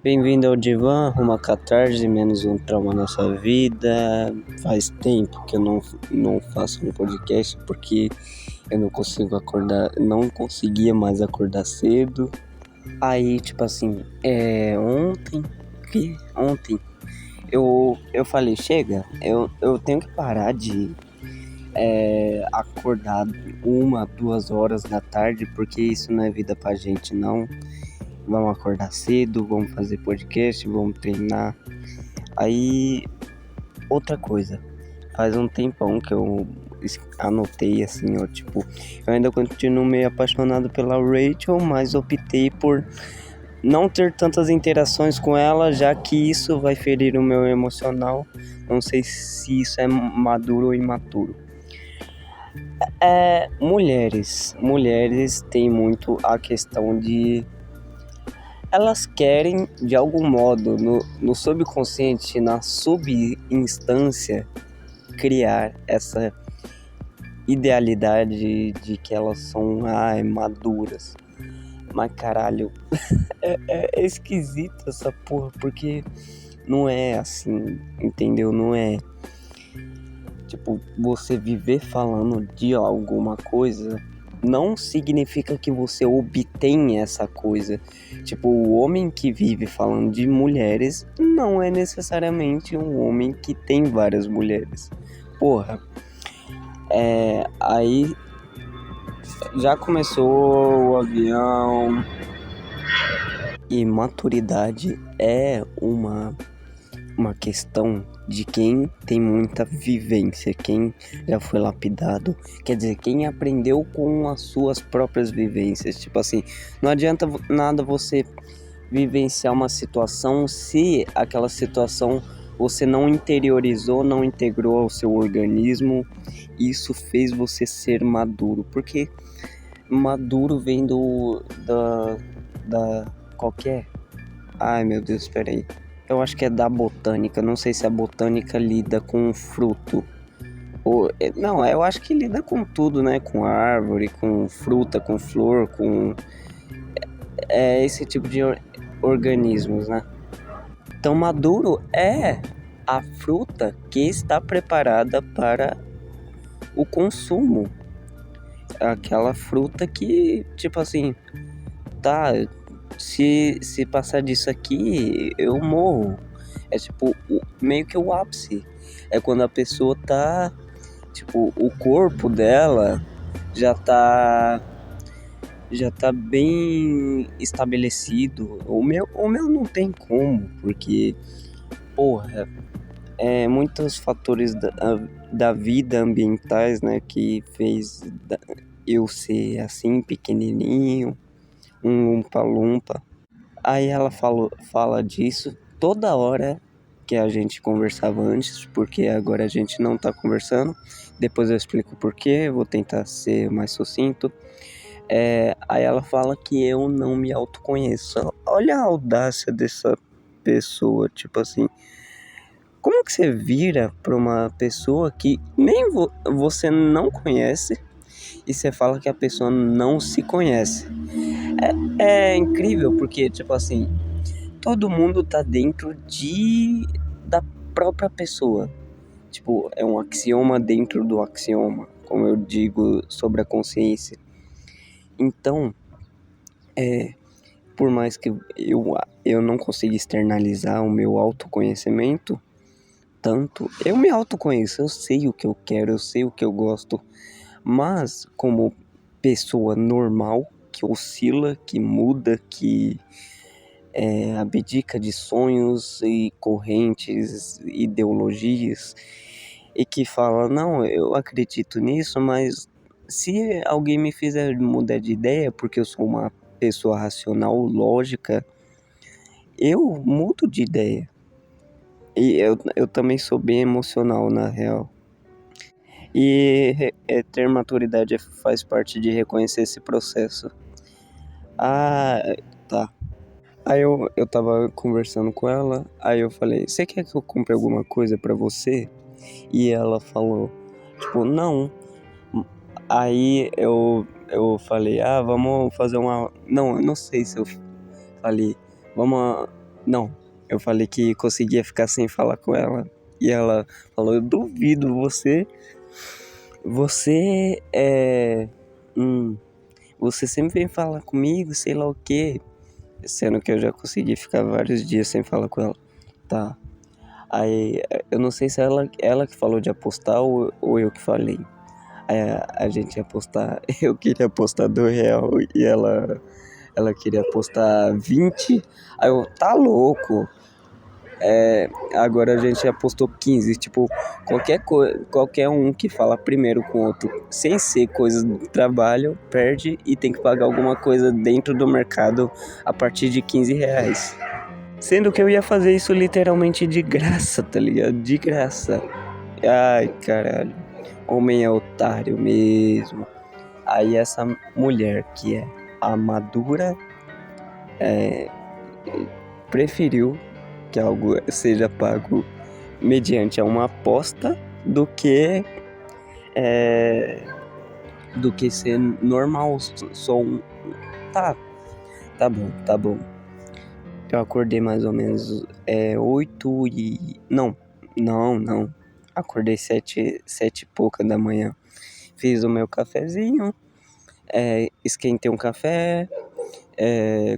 Bem-vindo ao Divã, uma catarse, menos um trauma na sua vida. Faz tempo que eu não faço um podcast porque eu não consigo acordar, não conseguia mais acordar cedo. Aí, tipo assim, ontem eu falei, chega, eu tenho que parar de acordar 1, 2 horas da tarde, porque isso não é vida pra gente, não. Vamos acordar cedo, vamos fazer podcast, vamos treinar. Aí, outra coisa, faz um tempão que eu anotei assim, ó, tipo, eu ainda continuo meio apaixonado pela Rachel, mas optei por não ter tantas interações com ela, já que isso vai ferir o meu emocional. Não sei se isso é maduro ou imaturo. Mulheres têm muito a questão de elas querem, de algum modo, no subconsciente, na subinstância, criar essa idealidade de que elas são maduras. Mas caralho, é esquisito essa porra, porque não é assim, entendeu? Não é tipo, você viver falando de alguma coisa não significa que você obtém essa coisa. Tipo, o homem que vive falando de mulheres não é necessariamente um homem que tem várias mulheres. Porra, aí já começou o avião. E maturidade é uma questão de quem tem muita vivência, quem já foi lapidado, quer dizer, quem aprendeu com as suas próprias vivências. Tipo assim, não adianta nada você vivenciar uma situação se aquela situação você não interiorizou, não integrou ao seu organismo. Isso fez você ser maduro, porque maduro vem da qualquer... Ai meu Deus, espera aí. Eu acho que é da botânica. Não sei se a botânica lida com fruto. Não, eu acho que lida com tudo, né? Com árvore, com fruta, com flor, com esse tipo de organismos, né? Então, maduro é a fruta que está preparada para o consumo. Aquela fruta que, tipo assim, tá, se passar disso aqui, eu morro. É tipo, meio que o ápice. É quando a pessoa tá, tipo, o corpo dela já tá bem estabelecido. O meu não tem como, porque, porra, muitos fatores da vida ambientais, né, que fez eu ser assim, pequenininho, um lumpa-lumpa. Aí ela fala disso toda hora que a gente conversava antes, porque agora a gente não tá conversando. Depois eu explico o porquê, vou tentar ser mais sucinto. Aí ela fala que eu não me autoconheço. Olha a audácia dessa pessoa, tipo assim. Como que você vira pra uma pessoa que nem você não conhece e você fala que a pessoa não se conhece? É incrível porque, tipo assim, todo mundo tá dentro da própria pessoa. Tipo, é um axioma dentro do axioma, como eu digo sobre a consciência. Então, por mais que eu não consiga externalizar o meu autoconhecimento, tanto, eu me autoconheço, eu sei o que eu quero, eu sei o que eu gosto, mas como pessoa normal, que oscila, que muda, que abdica de sonhos e correntes, ideologias, e que fala, não, eu acredito nisso, mas se alguém me fizer mudar de ideia, porque eu sou uma pessoa racional, lógica, eu mudo de ideia. E eu também sou bem emocional, na real. E ter maturidade faz parte de reconhecer esse processo. Ah, tá. Aí eu tava conversando com ela, aí eu falei, você quer que eu compre alguma coisa pra você? E ela falou, tipo, não. Aí eu falei, vamos fazer uma... Não, eu não sei se eu falei, vamos Não, eu falei que conseguia ficar sem falar com ela. E ela falou, eu duvido, você é... você sempre vem falar comigo, sei lá o quê. Sendo que eu já consegui ficar vários dias sem falar com ela. Tá. Aí, eu não sei se ela que falou de apostar ou eu que falei. Aí a gente ia apostar, eu queria apostar R$ 2 e ela queria apostar 20. Aí eu, tá louco. Agora a gente apostou 15. Tipo, qualquer um que fala primeiro com o outro, sem ser coisas do trabalho, perde e tem que pagar alguma coisa dentro do mercado a partir de R$ 15. Sendo que eu ia fazer isso literalmente de graça, tá ligado? De graça. Ai, caralho. Homem é otário mesmo. Aí essa mulher que é a madura preferiu que algo seja pago mediante a uma aposta é, do que ser normal, só um... Tá bom, tá bom. Eu acordei mais ou menos 8 e... Não. Acordei 7 e pouca da manhã. Fiz o meu cafezinho, esquentei um café,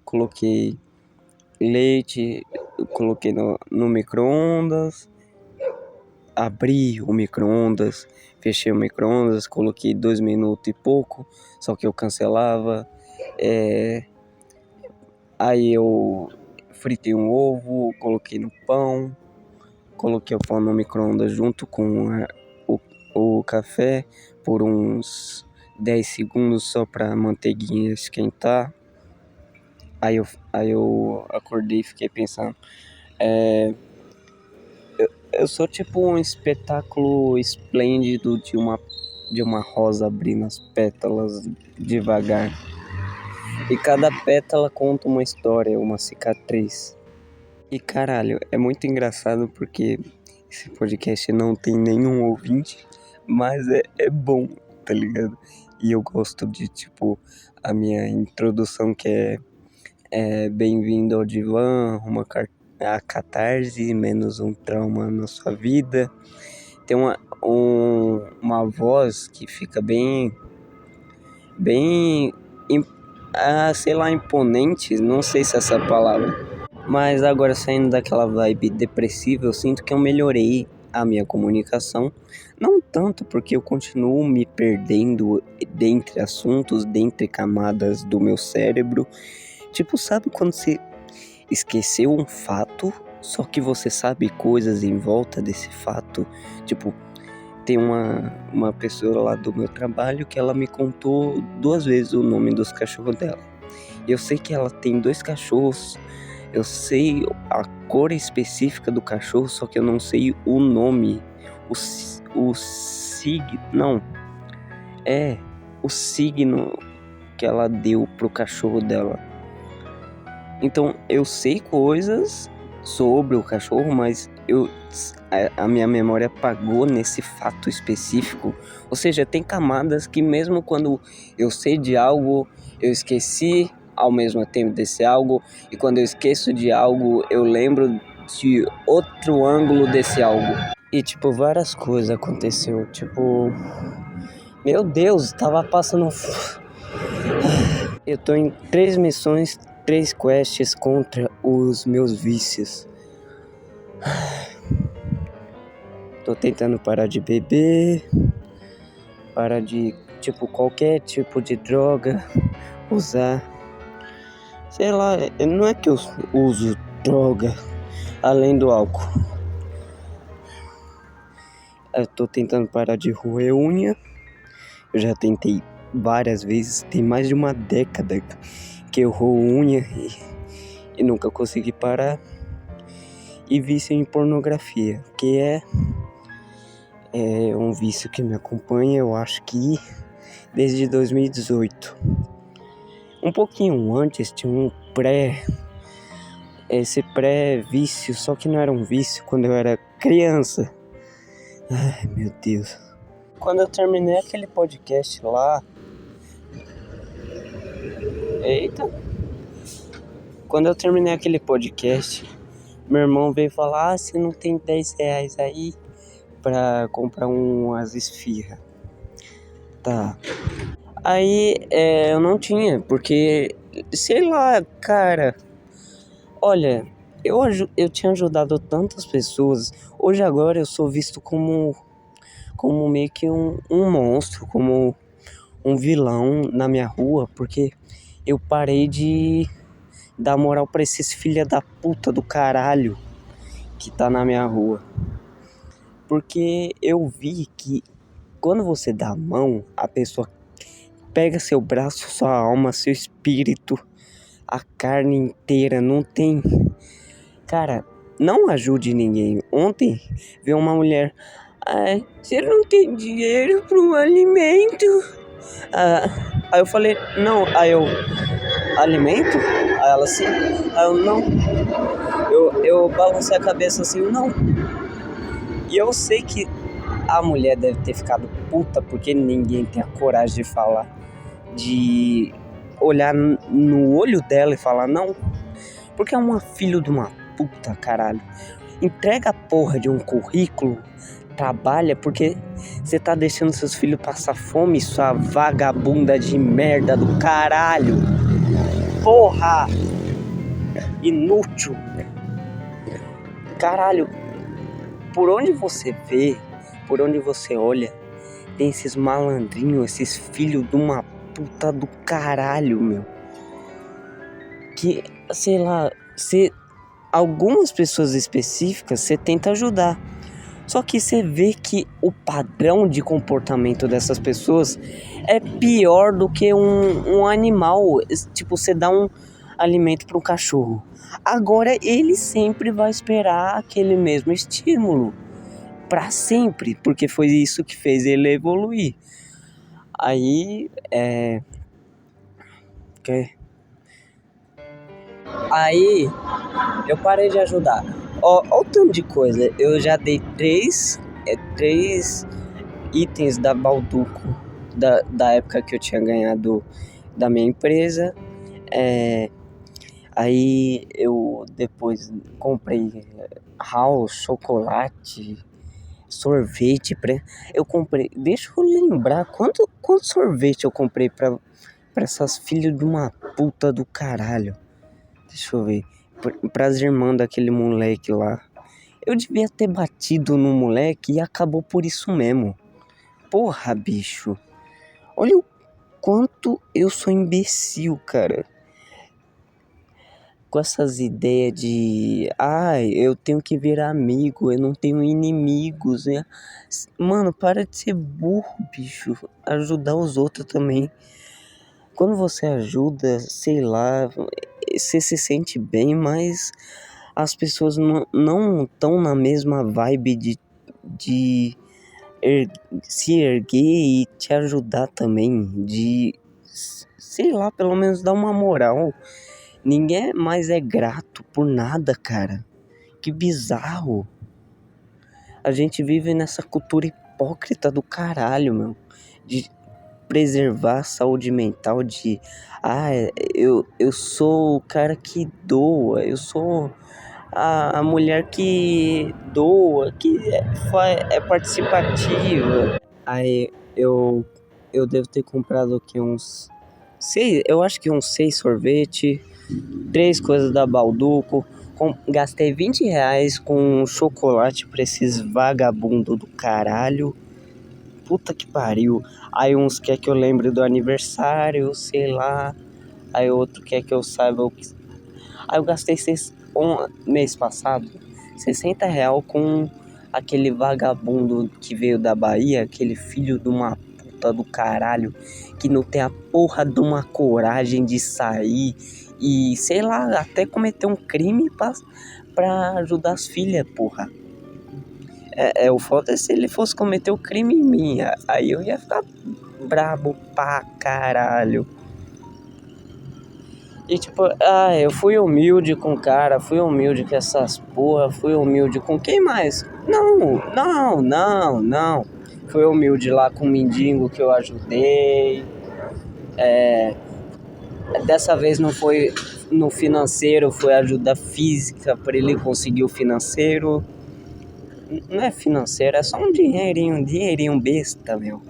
coloquei leite, coloquei no micro-ondas, abri o micro-ondas, fechei o micro-ondas, coloquei 2 minutos e pouco, só que eu cancelava. Aí eu fritei um ovo, coloquei no pão, coloquei o pão no micro-ondas junto com o café por uns 10 segundos só pra manteiguinha esquentar. Aí eu acordei e fiquei pensando, eu sou tipo um espetáculo esplêndido de uma rosa abrindo as pétalas devagar. E cada pétala conta uma história, uma cicatriz. E caralho, é muito engraçado porque esse podcast não tem nenhum ouvinte, mas é bom, tá ligado? E eu gosto de, tipo, a minha introdução que é bem-vindo ao divã, a catarse, menos um trauma na sua vida. Tem uma voz que fica bem, sei lá, imponente, não sei se é essa palavra. Mas agora saindo daquela vibe depressiva, eu sinto que eu melhorei a minha comunicação. Não tanto porque eu continuo me perdendo dentre assuntos, dentre camadas do meu cérebro. Tipo, sabe quando você esqueceu um fato, só que você sabe coisas em volta desse fato? Tipo, tem uma pessoa lá do meu trabalho que ela me contou 2 vezes o nome dos cachorros dela. Eu sei que ela tem 2 cachorros. Eu sei a cor específica do cachorro, só que eu não sei o nome. O signo. Não. O signo que ela deu pro cachorro dela. Então eu sei coisas sobre o cachorro, mas a minha memória apagou nesse fato específico. Ou seja, tem camadas que mesmo quando eu sei de algo, eu esqueci ao mesmo tempo desse algo, e quando eu esqueço de algo, eu lembro de outro ângulo desse algo. E tipo, várias coisas aconteceu, tipo, meu Deus, tava passando. Eu tô em 3 missões, 3 quests contra os meus vícios. Tô tentando parar de beber, parar de, tipo, qualquer tipo de droga, usar. Sei lá, não é que eu uso droga além do álcool. Eu tô tentando parar de roer unha. Eu já tentei várias vezes, tem mais de uma década que eu roo unha e nunca consegui parar. E vício em pornografia, que é um vício que me acompanha, eu acho que desde 2018. Um pouquinho antes tinha esse pré-vício, só que não era um vício quando eu era criança. Ai, meu Deus. Quando eu terminei aquele podcast lá... Eita! Quando eu terminei aquele podcast, Meu irmão veio falar, você não tem 10 reais aí pra comprar umas esfirra? Tá. Aí eu não tinha, porque, sei lá, cara, olha, eu tinha ajudado tantas pessoas, hoje agora eu sou visto como meio que um monstro, como um vilão na minha rua, porque eu parei de dar moral pra esses filha da puta do caralho que tá na minha rua. Porque eu vi que quando você dá a mão, a pessoa pega seu braço, sua alma, seu espírito, a carne inteira, não tem. Cara, não ajude ninguém. Ontem veio uma mulher. Ai, você não tem dinheiro para um alimento? Aí eu falei, não. Aí eu, alimento? Aí ela assim, aí eu não. Eu balancei a cabeça assim, não. E eu sei que a mulher deve ter ficado puta porque ninguém tem a coragem de falar, de olhar no olho dela e falar não. Porque é uma filha de uma puta, caralho. Entrega a porra de um currículo, trabalha, porque você tá deixando seus filhos passar fome, sua vagabunda de merda do caralho. Porra! Inútil. Caralho, por onde você vê, por onde você olha, tem esses malandrinhos, esses filhos de uma puta do caralho, meu. Que, sei lá, algumas pessoas específicas você tenta ajudar. Só que você vê que o padrão de comportamento dessas pessoas é pior do que um animal. Tipo, você dá um alimento para um cachorro. Agora ele sempre vai esperar aquele mesmo estímulo. Pra sempre. Porque foi isso que fez ele evoluir. Aí, Aí, eu parei de ajudar. Ó o tanto de coisa. Eu já dei três itens da Balduco da época que eu tinha ganhado da minha empresa. Aí eu depois comprei house, chocolate, sorvete. Eu comprei. Deixa eu lembrar quanto sorvete eu comprei pra essas filhas de uma puta do caralho. Deixa eu ver. Pras irmãs daquele moleque lá. Eu devia ter batido no moleque e acabou por isso mesmo. Porra, bicho. Olha o quanto eu sou imbecil, cara. Com essas ideias de... eu tenho que virar amigo, eu não tenho inimigos, né? Mano, para de ser burro, bicho. Ajudar os outros também. Quando você ajuda, sei lá, você se sente bem, mas as pessoas não estão na mesma vibe de se erguer e te ajudar também, de, sei lá, pelo menos dar uma moral. Ninguém mais é grato por nada, cara. Que bizarro. A gente vive nessa cultura hipócrita do caralho, meu. De preservar a saúde mental, de... eu sou o cara que doa, eu sou a mulher que doa, que é participativa. Aí eu devo ter comprado aqui uns 6, eu acho que uns 6 sorvete, 3 coisas da Balduco. Gastei 20 reais com chocolate pra esses vagabundo do caralho. Puta que pariu. Aí uns quer que eu lembre do aniversário, sei lá. Aí outro quer que eu saiba o que... Aí eu gastei mês passado 60 real com aquele vagabundo que veio da Bahia, aquele filho de uma puta do caralho, que não tem a porra de uma coragem de sair e, sei lá, até cometer um crime pra ajudar as filhas, porra. O foda é se ele fosse cometer o crime em mim, aí eu ia ficar brabo pra caralho. E tipo, eu fui humilde com o cara, fui humilde com essas porra, fui humilde com quem mais? Não. Fui humilde lá com o mendigo que eu ajudei. Dessa vez não foi no financeiro, foi ajuda física para ele conseguir o financeiro. Não é financeiro, é só um dinheirinho besta, meu.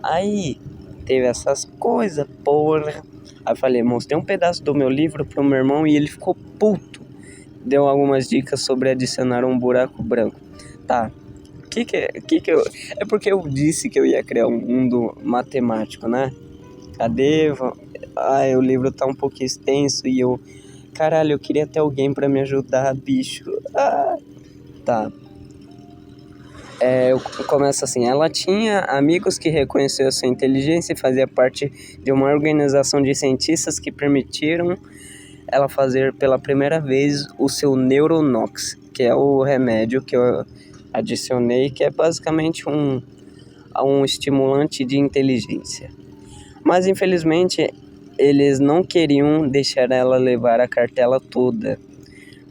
Aí teve essas coisas, porra. Aí eu falei, mostrei um pedaço do meu livro pro meu irmão e ele ficou puto. Deu algumas dicas sobre adicionar um buraco branco. Tá, é porque eu disse que eu ia criar um mundo matemático, né? Cadê? O livro tá um pouco extenso e eu... Caralho, eu queria ter alguém pra me ajudar, bicho. Tá. Eu começo assim, ela tinha amigos que reconheceram sua inteligência e fazia parte de uma organização de cientistas que permitiram ela fazer pela primeira vez o seu Neuronox, que é o remédio que eu adicionei, que é basicamente um estimulante de inteligência. Mas infelizmente eles não queriam deixar ela levar a cartela toda,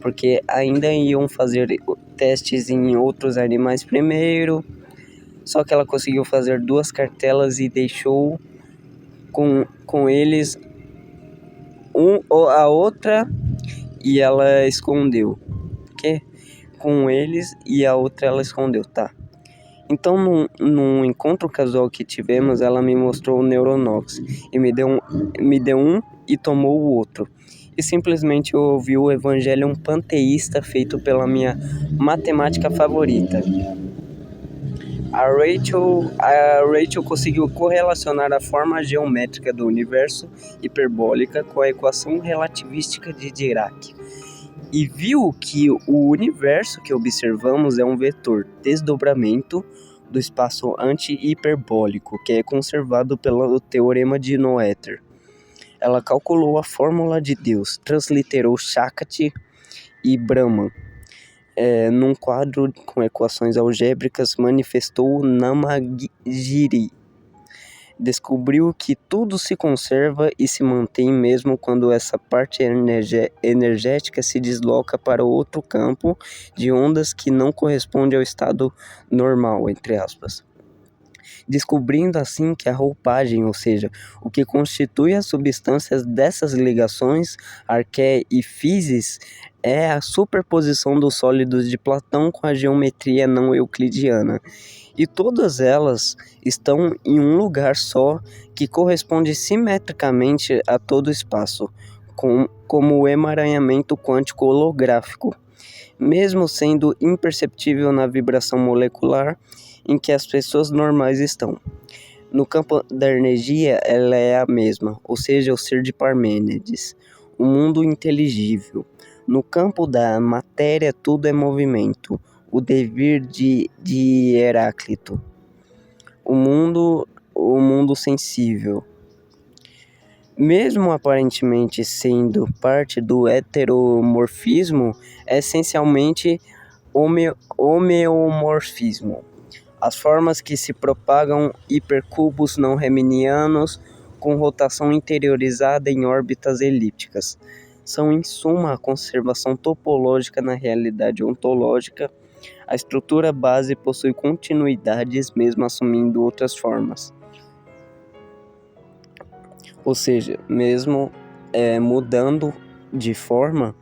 porque ainda iam fazer testes em outros animais primeiro. Só que ela conseguiu fazer 2 cartelas e deixou com eles a outra e ela escondeu. Que? Com eles e a outra ela escondeu, tá? Então, num encontro casual que tivemos, ela me mostrou o Neuronox e me deu um e tomou o outro. E simplesmente eu ouvi o Evangelion panteísta feito pela minha matemática favorita. A Rachel conseguiu correlacionar a forma geométrica do universo hiperbólica com a equação relativística de Dirac. E viu que o universo que observamos é um vetor desdobramento do espaço anti-hiperbólico, que é conservado pelo teorema de Noether. Ela calculou a fórmula de Deus, transliterou Shakti e Brahman. Num quadro com equações algébricas, manifestou Namagiri. Descobriu que tudo se conserva e se mantém mesmo quando essa parte energética se desloca para outro campo de ondas que não corresponde ao estado normal, entre aspas. Descobrindo assim que a roupagem, ou seja, o que constitui as substâncias dessas ligações, arqué e physis, é a superposição dos sólidos de Platão com a geometria não euclidiana. E todas elas estão em um lugar só que corresponde simetricamente a todo o espaço, como o emaranhamento quântico holográfico, mesmo sendo imperceptível na vibração molecular em que as pessoas normais estão. No campo da energia, ela é a mesma, ou seja, o ser de Parmênides, o mundo inteligível. No campo da matéria, tudo é movimento, o devir de Heráclito, o mundo sensível. Mesmo aparentemente sendo parte do heteromorfismo, é essencialmente homeomorfismo. As formas que se propagam hipercubos não reminianos com rotação interiorizada em órbitas elípticas são, em suma, a conservação topológica na realidade ontológica. A estrutura base possui continuidades mesmo assumindo outras formas. Ou seja, mesmo mudando de forma,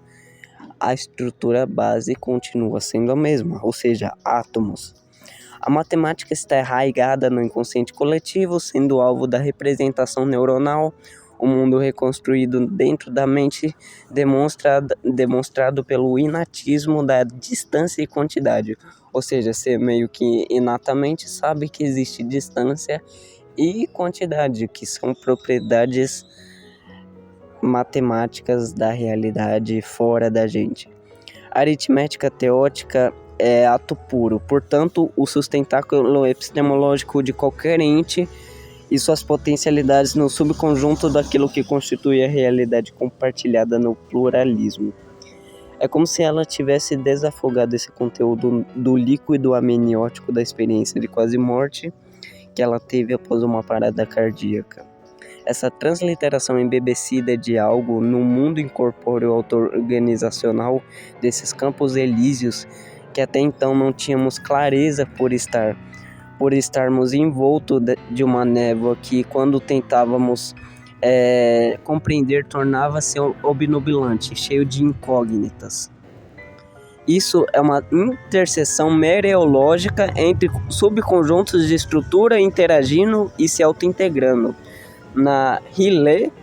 a estrutura base continua sendo a mesma, ou seja, átomos. A matemática está arraigada no inconsciente coletivo, sendo alvo da representação neuronal. O mundo reconstruído dentro da mente, demonstrado pelo inatismo da distância e quantidade. Ou seja, você meio que inatamente sabe que existe distância e quantidade, que são propriedades matemáticas da realidade fora da gente. A aritmética teótica é ato puro, portanto, o sustentáculo epistemológico de qualquer ente e suas potencialidades no subconjunto daquilo que constitui a realidade compartilhada no pluralismo. É como se ela tivesse desafogado esse conteúdo do líquido amniótico da experiência de quase morte que ela teve após uma parada cardíaca. Essa transliteração embebecida de algo no mundo incorpóreo auto-organizacional desses campos elíseos que até então não tínhamos clareza por estarmos envoltos de uma névoa que, quando tentávamos compreender tornava-se obnubilante, cheio de incógnitas. Isso é uma interseção mereológica entre subconjuntos de estrutura interagindo e se autointegrando. Na Rayleigh,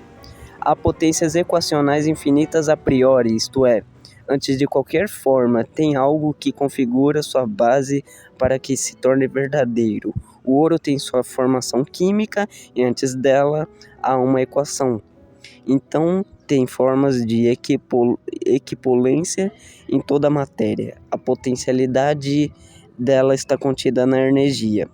há potências equacionais infinitas a priori, isto é, antes de qualquer forma, tem algo que configura sua base para que se torne verdadeiro. O ouro tem sua formação química e antes dela há uma equação. Então, tem formas de equipolência em toda a matéria. A potencialidade dela está contida na energia.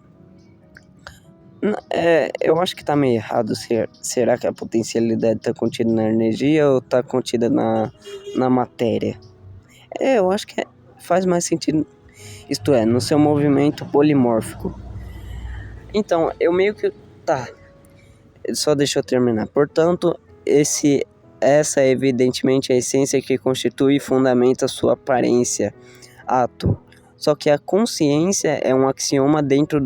Eu acho que está meio errado. Será que a potencialidade está contida na energia ou está contida na matéria? Eu acho que faz mais sentido. Isto é, no seu movimento polimórfico. Então, eu meio que... Tá. Só deixa eu terminar. Portanto, essa é evidentemente a essência que constitui e fundamenta sua aparência, ato. Só que a consciência é um axioma dentro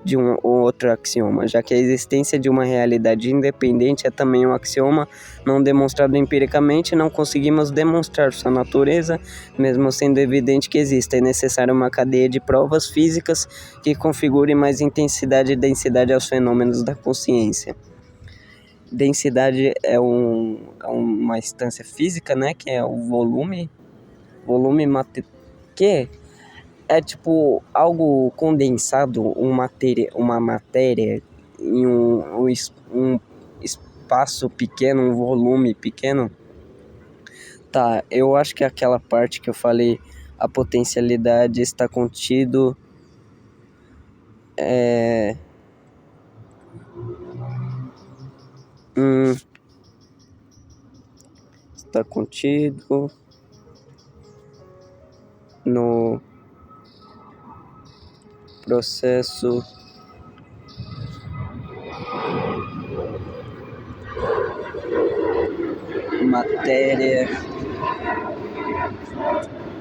de um outro axioma, já que a existência de uma realidade independente é também um axioma não demonstrado empiricamente. Não conseguimos demonstrar sua natureza, mesmo sendo evidente que existe. É necessária uma cadeia de provas físicas que configure mais intensidade e densidade aos fenômenos da consciência. Densidade é uma instância física, né, que é o volume que é tipo algo condensado, uma matéria em um espaço pequeno, um volume pequeno. Tá, eu acho que aquela parte que eu falei, a potencialidade está contido está contido no processo matéria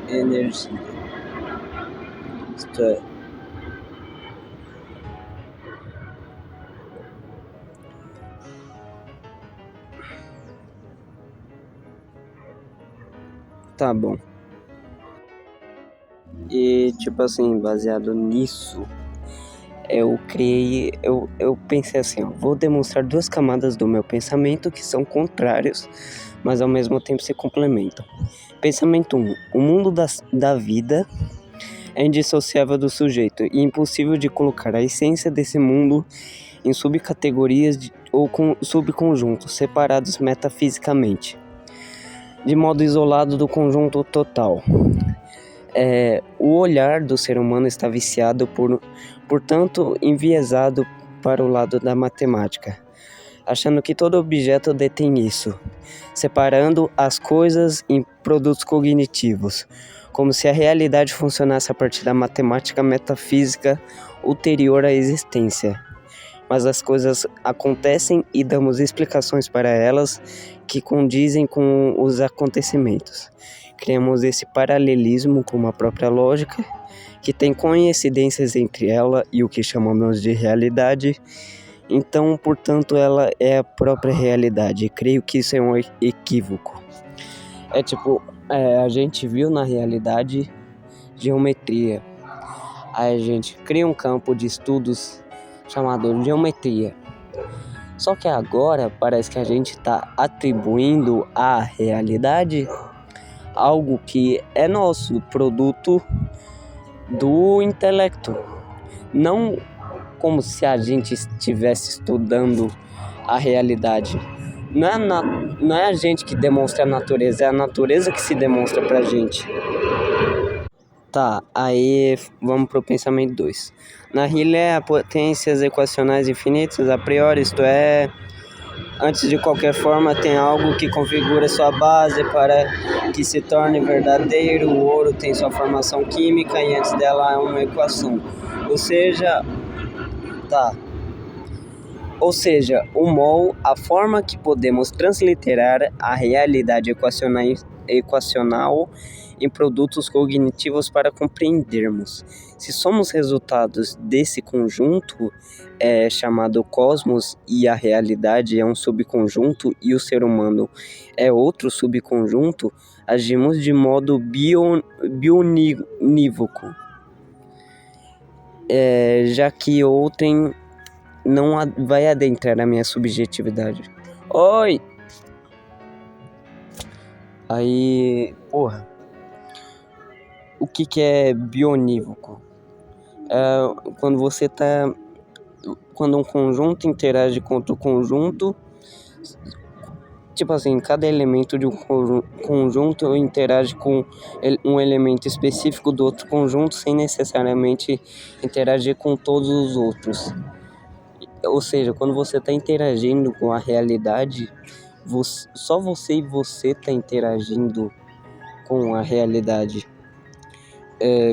energia. Isto é, tá bom. E tipo assim, baseado nisso, eu pensei assim, ó, vou demonstrar duas camadas do meu pensamento que são contrários, mas ao mesmo tempo se complementam. Pensamento 1. O mundo da vida é indissociável do sujeito e impossível de colocar a essência desse mundo em subcategorias ou subconjuntos separados metafisicamente, de modo isolado do conjunto total. O olhar do ser humano está viciado, portanto, enviesado para o lado da matemática, achando que todo objeto detém isso, separando as coisas em produtos cognitivos, como se a realidade funcionasse a partir da matemática metafísica ulterior à existência. Mas as coisas acontecem e damos explicações para elas que condizem com os acontecimentos. Criamos esse paralelismo com uma própria lógica, que tem coincidências entre ela e o que chamamos de realidade. Então, portanto, ela é a própria realidade. Creio que isso é um equívoco. A gente viu na realidade geometria. Aí a gente cria um campo de estudos chamado geometria. Só que agora parece que a gente está atribuindo à realidade algo que é nosso, produto do intelecto. Não como se a gente estivesse estudando a realidade. Não é a gente que demonstra a natureza, é a natureza que se demonstra pra gente. Tá, aí vamos pro pensamento 2. Na Rayleigh, há potências equacionais infinitas a priori, isto é, antes de qualquer forma, tem algo que configura sua base para que se torne verdadeiro. O ouro tem sua formação química e antes dela há uma equação. Ou seja, o mol, a forma que podemos transliterar a realidade equacional em produtos cognitivos para compreendermos. Se somos resultados desse conjunto chamado cosmos e a realidade é um subconjunto e o ser humano é outro subconjunto, agimos de modo bionívoco, já que outrem não vai adentrar a minha subjetividade. Oi! Aí, porra, o que é bionívoco? Quando um conjunto interage com outro conjunto, tipo assim, cada elemento de um conjunto interage com um elemento específico do outro conjunto sem necessariamente interagir com todos os outros. Ou seja, quando você está interagindo com a realidade, só você e você está interagindo com a realidade.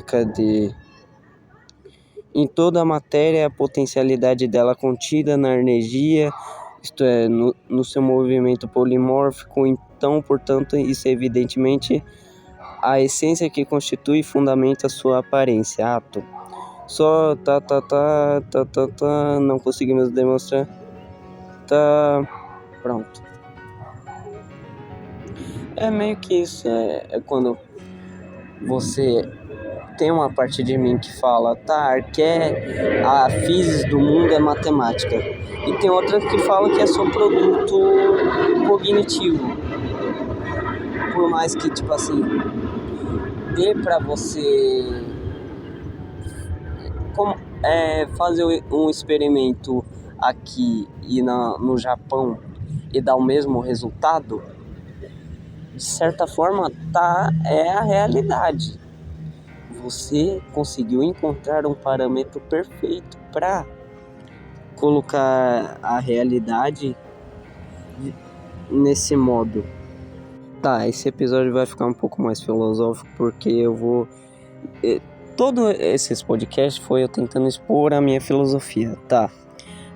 Cadê? Em toda a matéria, a potencialidade dela contida na energia, isto é, no seu movimento polimórfico. Então, portanto, isso é evidentemente a essência que constitui e fundamenta a sua aparência. Ato. Só não conseguimos demonstrar. Pronto. É meio que isso, é quando você tem uma parte de mim que fala, a física do mundo é matemática. E tem outra que fala que é só produto cognitivo. Por mais que, tipo assim, dê pra você fazer um experimento aqui e no Japão e dar o mesmo resultado, de certa forma, é a realidade. Você conseguiu encontrar um parâmetro perfeito para colocar a realidade nesse modo. Tá, esse episódio vai ficar um pouco mais filosófico porque eu vou... Todos esses podcasts foi eu tentando expor a minha filosofia, tá?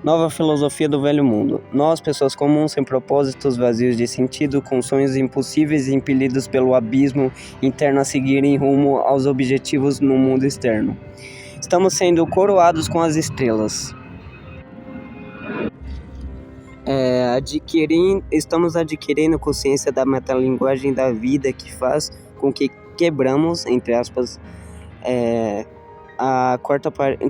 Nova filosofia do velho mundo. Nós, pessoas comuns, sem propósitos, vazios de sentido, com sonhos impossíveis e impelidos pelo abismo interno a seguirem rumo aos objetivos no mundo externo. Estamos sendo coroados com as estrelas. Estamos adquirindo consciência da metalinguagem da vida que faz com que quebramos, entre aspas,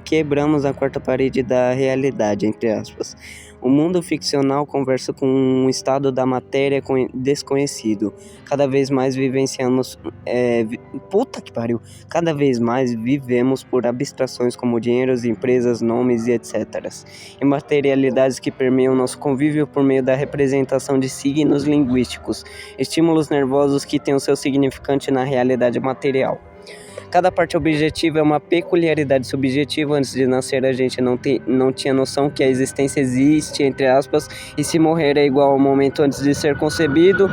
quebramos a quarta parede da realidade, entre aspas. O mundo ficcional conversa com um estado da matéria desconhecido. Cada vez mais vivenciamos... Cada vez mais vivemos por abstrações como dinheiros, empresas, nomes e etc. E materialidades que permeiam nosso convívio por meio da representação de signos linguísticos, estímulos nervosos que têm o seu significante na realidade material. Cada parte objetiva é uma peculiaridade subjetiva. Antes de nascer, a gente não tinha noção que a existência existe, entre aspas, e se morrer é igual ao momento antes de ser concebido.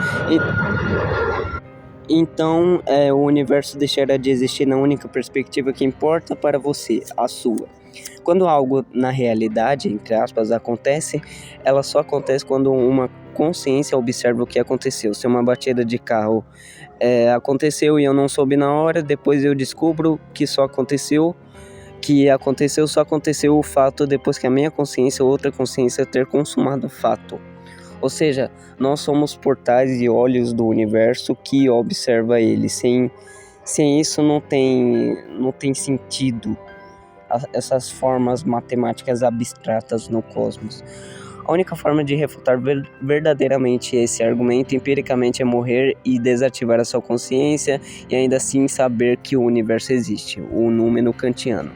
Então, o universo deixará de existir na única perspectiva que importa para você, a sua. Quando algo na realidade, entre aspas, acontece, ela só acontece quando uma consciência observa o que aconteceu. Se uma batida de carro aconteceu e eu não soube na hora, depois eu descubro que só aconteceu o fato depois que a minha consciência ou outra consciência ter consumado o fato. Ou seja, nós somos portais e olhos do universo que observa ele. Sem isso não tem sentido essas formas matemáticas abstratas no cosmos. A única forma de refutar verdadeiramente esse argumento empiricamente é morrer e desativar a sua consciência e ainda assim saber que o universo existe, o número kantiano.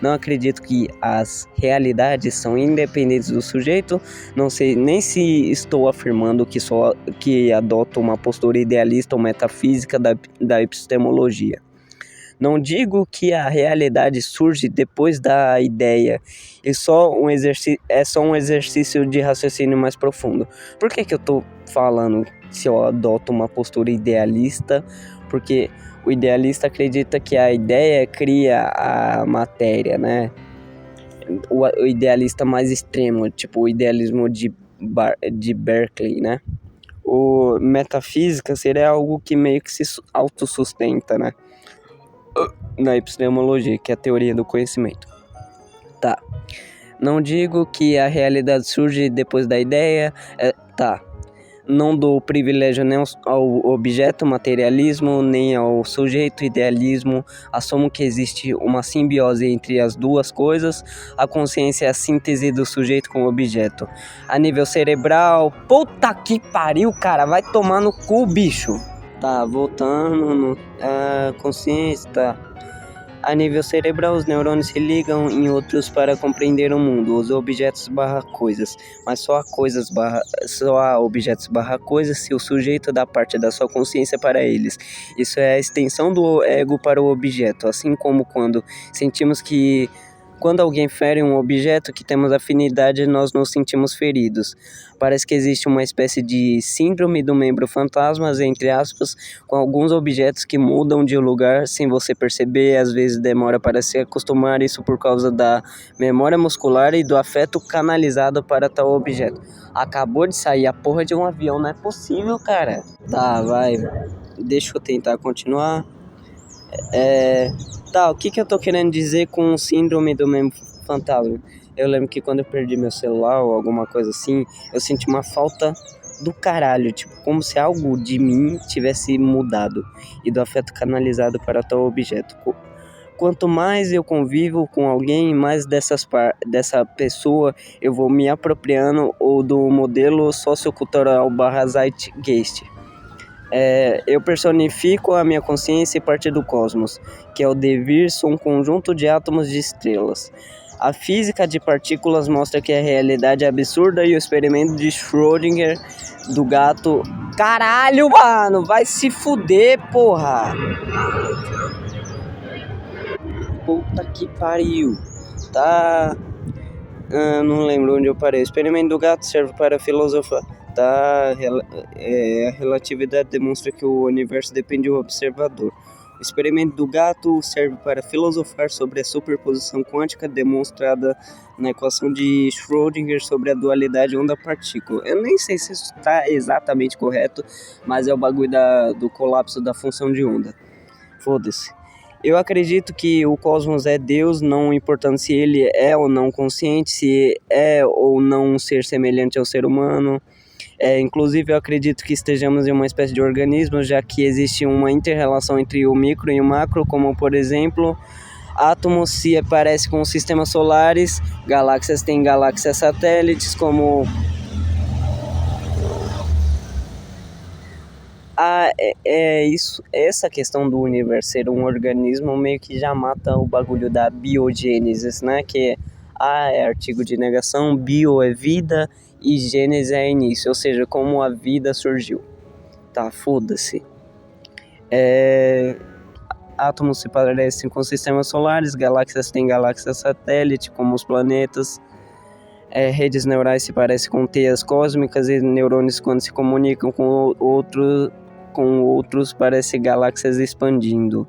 Não acredito que as realidades são independentes do sujeito. Não sei nem se estou afirmando que adoto uma postura idealista ou metafísica da epistemologia. Não digo que a realidade surge depois da ideia, é só um exercício de raciocínio mais profundo. Por que eu estou falando se eu adoto uma postura idealista? Porque o idealista acredita que a ideia cria a matéria, né? O idealista mais extremo, tipo o idealismo de Berkeley, né? o metafísica seria algo que meio que se autossustenta, né? Na epistemologia, que é a teoria do conhecimento. Tá. Não digo que a realidade surge depois da ideia. Tá. Não dou privilégio nem ao objeto materialismo, nem ao sujeito idealismo. Assumo que existe uma simbiose entre as duas coisas. A consciência é a síntese do sujeito com o objeto. A nível cerebral, puta que pariu, cara, vai tomar no cu, bicho. Tá, voltando no... A consciência, tá. A nível cerebral, os neurônios se ligam em outros para compreender o mundo, os objetos barra coisas, mas só há objetos barra coisas se o sujeito dá parte da sua consciência para eles. Isso é a extensão do ego para o objeto, assim como quando alguém fere um objeto que temos afinidade, nós nos sentimos feridos. Parece que existe uma espécie de síndrome do membro fantasma, entre aspas, com alguns objetos que mudam de lugar sem você perceber, às vezes demora para se acostumar, isso por causa da memória muscular e do afeto canalizado para tal objeto. Acabou de sair a porra de um avião, não é possível, cara. Tá, vai, deixa eu tentar continuar. Tá, o que eu tô querendo dizer com síndrome do membro fantasma? Eu lembro que quando eu perdi meu celular ou alguma coisa assim, eu senti uma falta do caralho, tipo, como se algo de mim tivesse mudado e do afeto canalizado para tal objeto. Quanto mais eu convivo com alguém, mais dessa pessoa eu vou me apropriando ou do modelo sociocultural barra Zeitgeist. Eu personifico a minha consciência e parte do cosmos, que é o devir, sou um conjunto de átomos de estrelas. A física de partículas mostra que a realidade é absurda e o experimento de Schrödinger do gato... Caralho, mano, vai se fuder, porra! Puta que pariu. Tá... não lembro onde eu parei. O experimento do gato serve para filosofar. Tá, a relatividade demonstra que o universo depende do observador. O experimento do gato serve para filosofar sobre a superposição quântica demonstrada na equação de Schrödinger sobre a dualidade onda-partícula. Eu nem sei se isso está exatamente correto, mas é o bagulho do colapso da função de onda. Foda-se. Eu acredito que o cosmos é Deus, não importando se ele é ou não consciente, se é ou não um ser semelhante ao ser humano. Inclusive eu acredito que estejamos em uma espécie de organismo, já que existe uma inter-relação entre o micro e o macro, como por exemplo, átomos se parecem com sistemas solares, galáxias têm galáxias satélites, como... isso, essa questão do universo ser um organismo meio que já mata o bagulho da biogênese, né? Que é artigo de negação, bio é vida e gênese é início, ou seja, como a vida surgiu. Tá, foda-se. Átomos se parecem com sistemas solares, galáxias têm galáxias satélite, como os planetas. Redes neurais se parecem com teias cósmicas e neurônios quando se comunicam com outros parecem galáxias expandindo.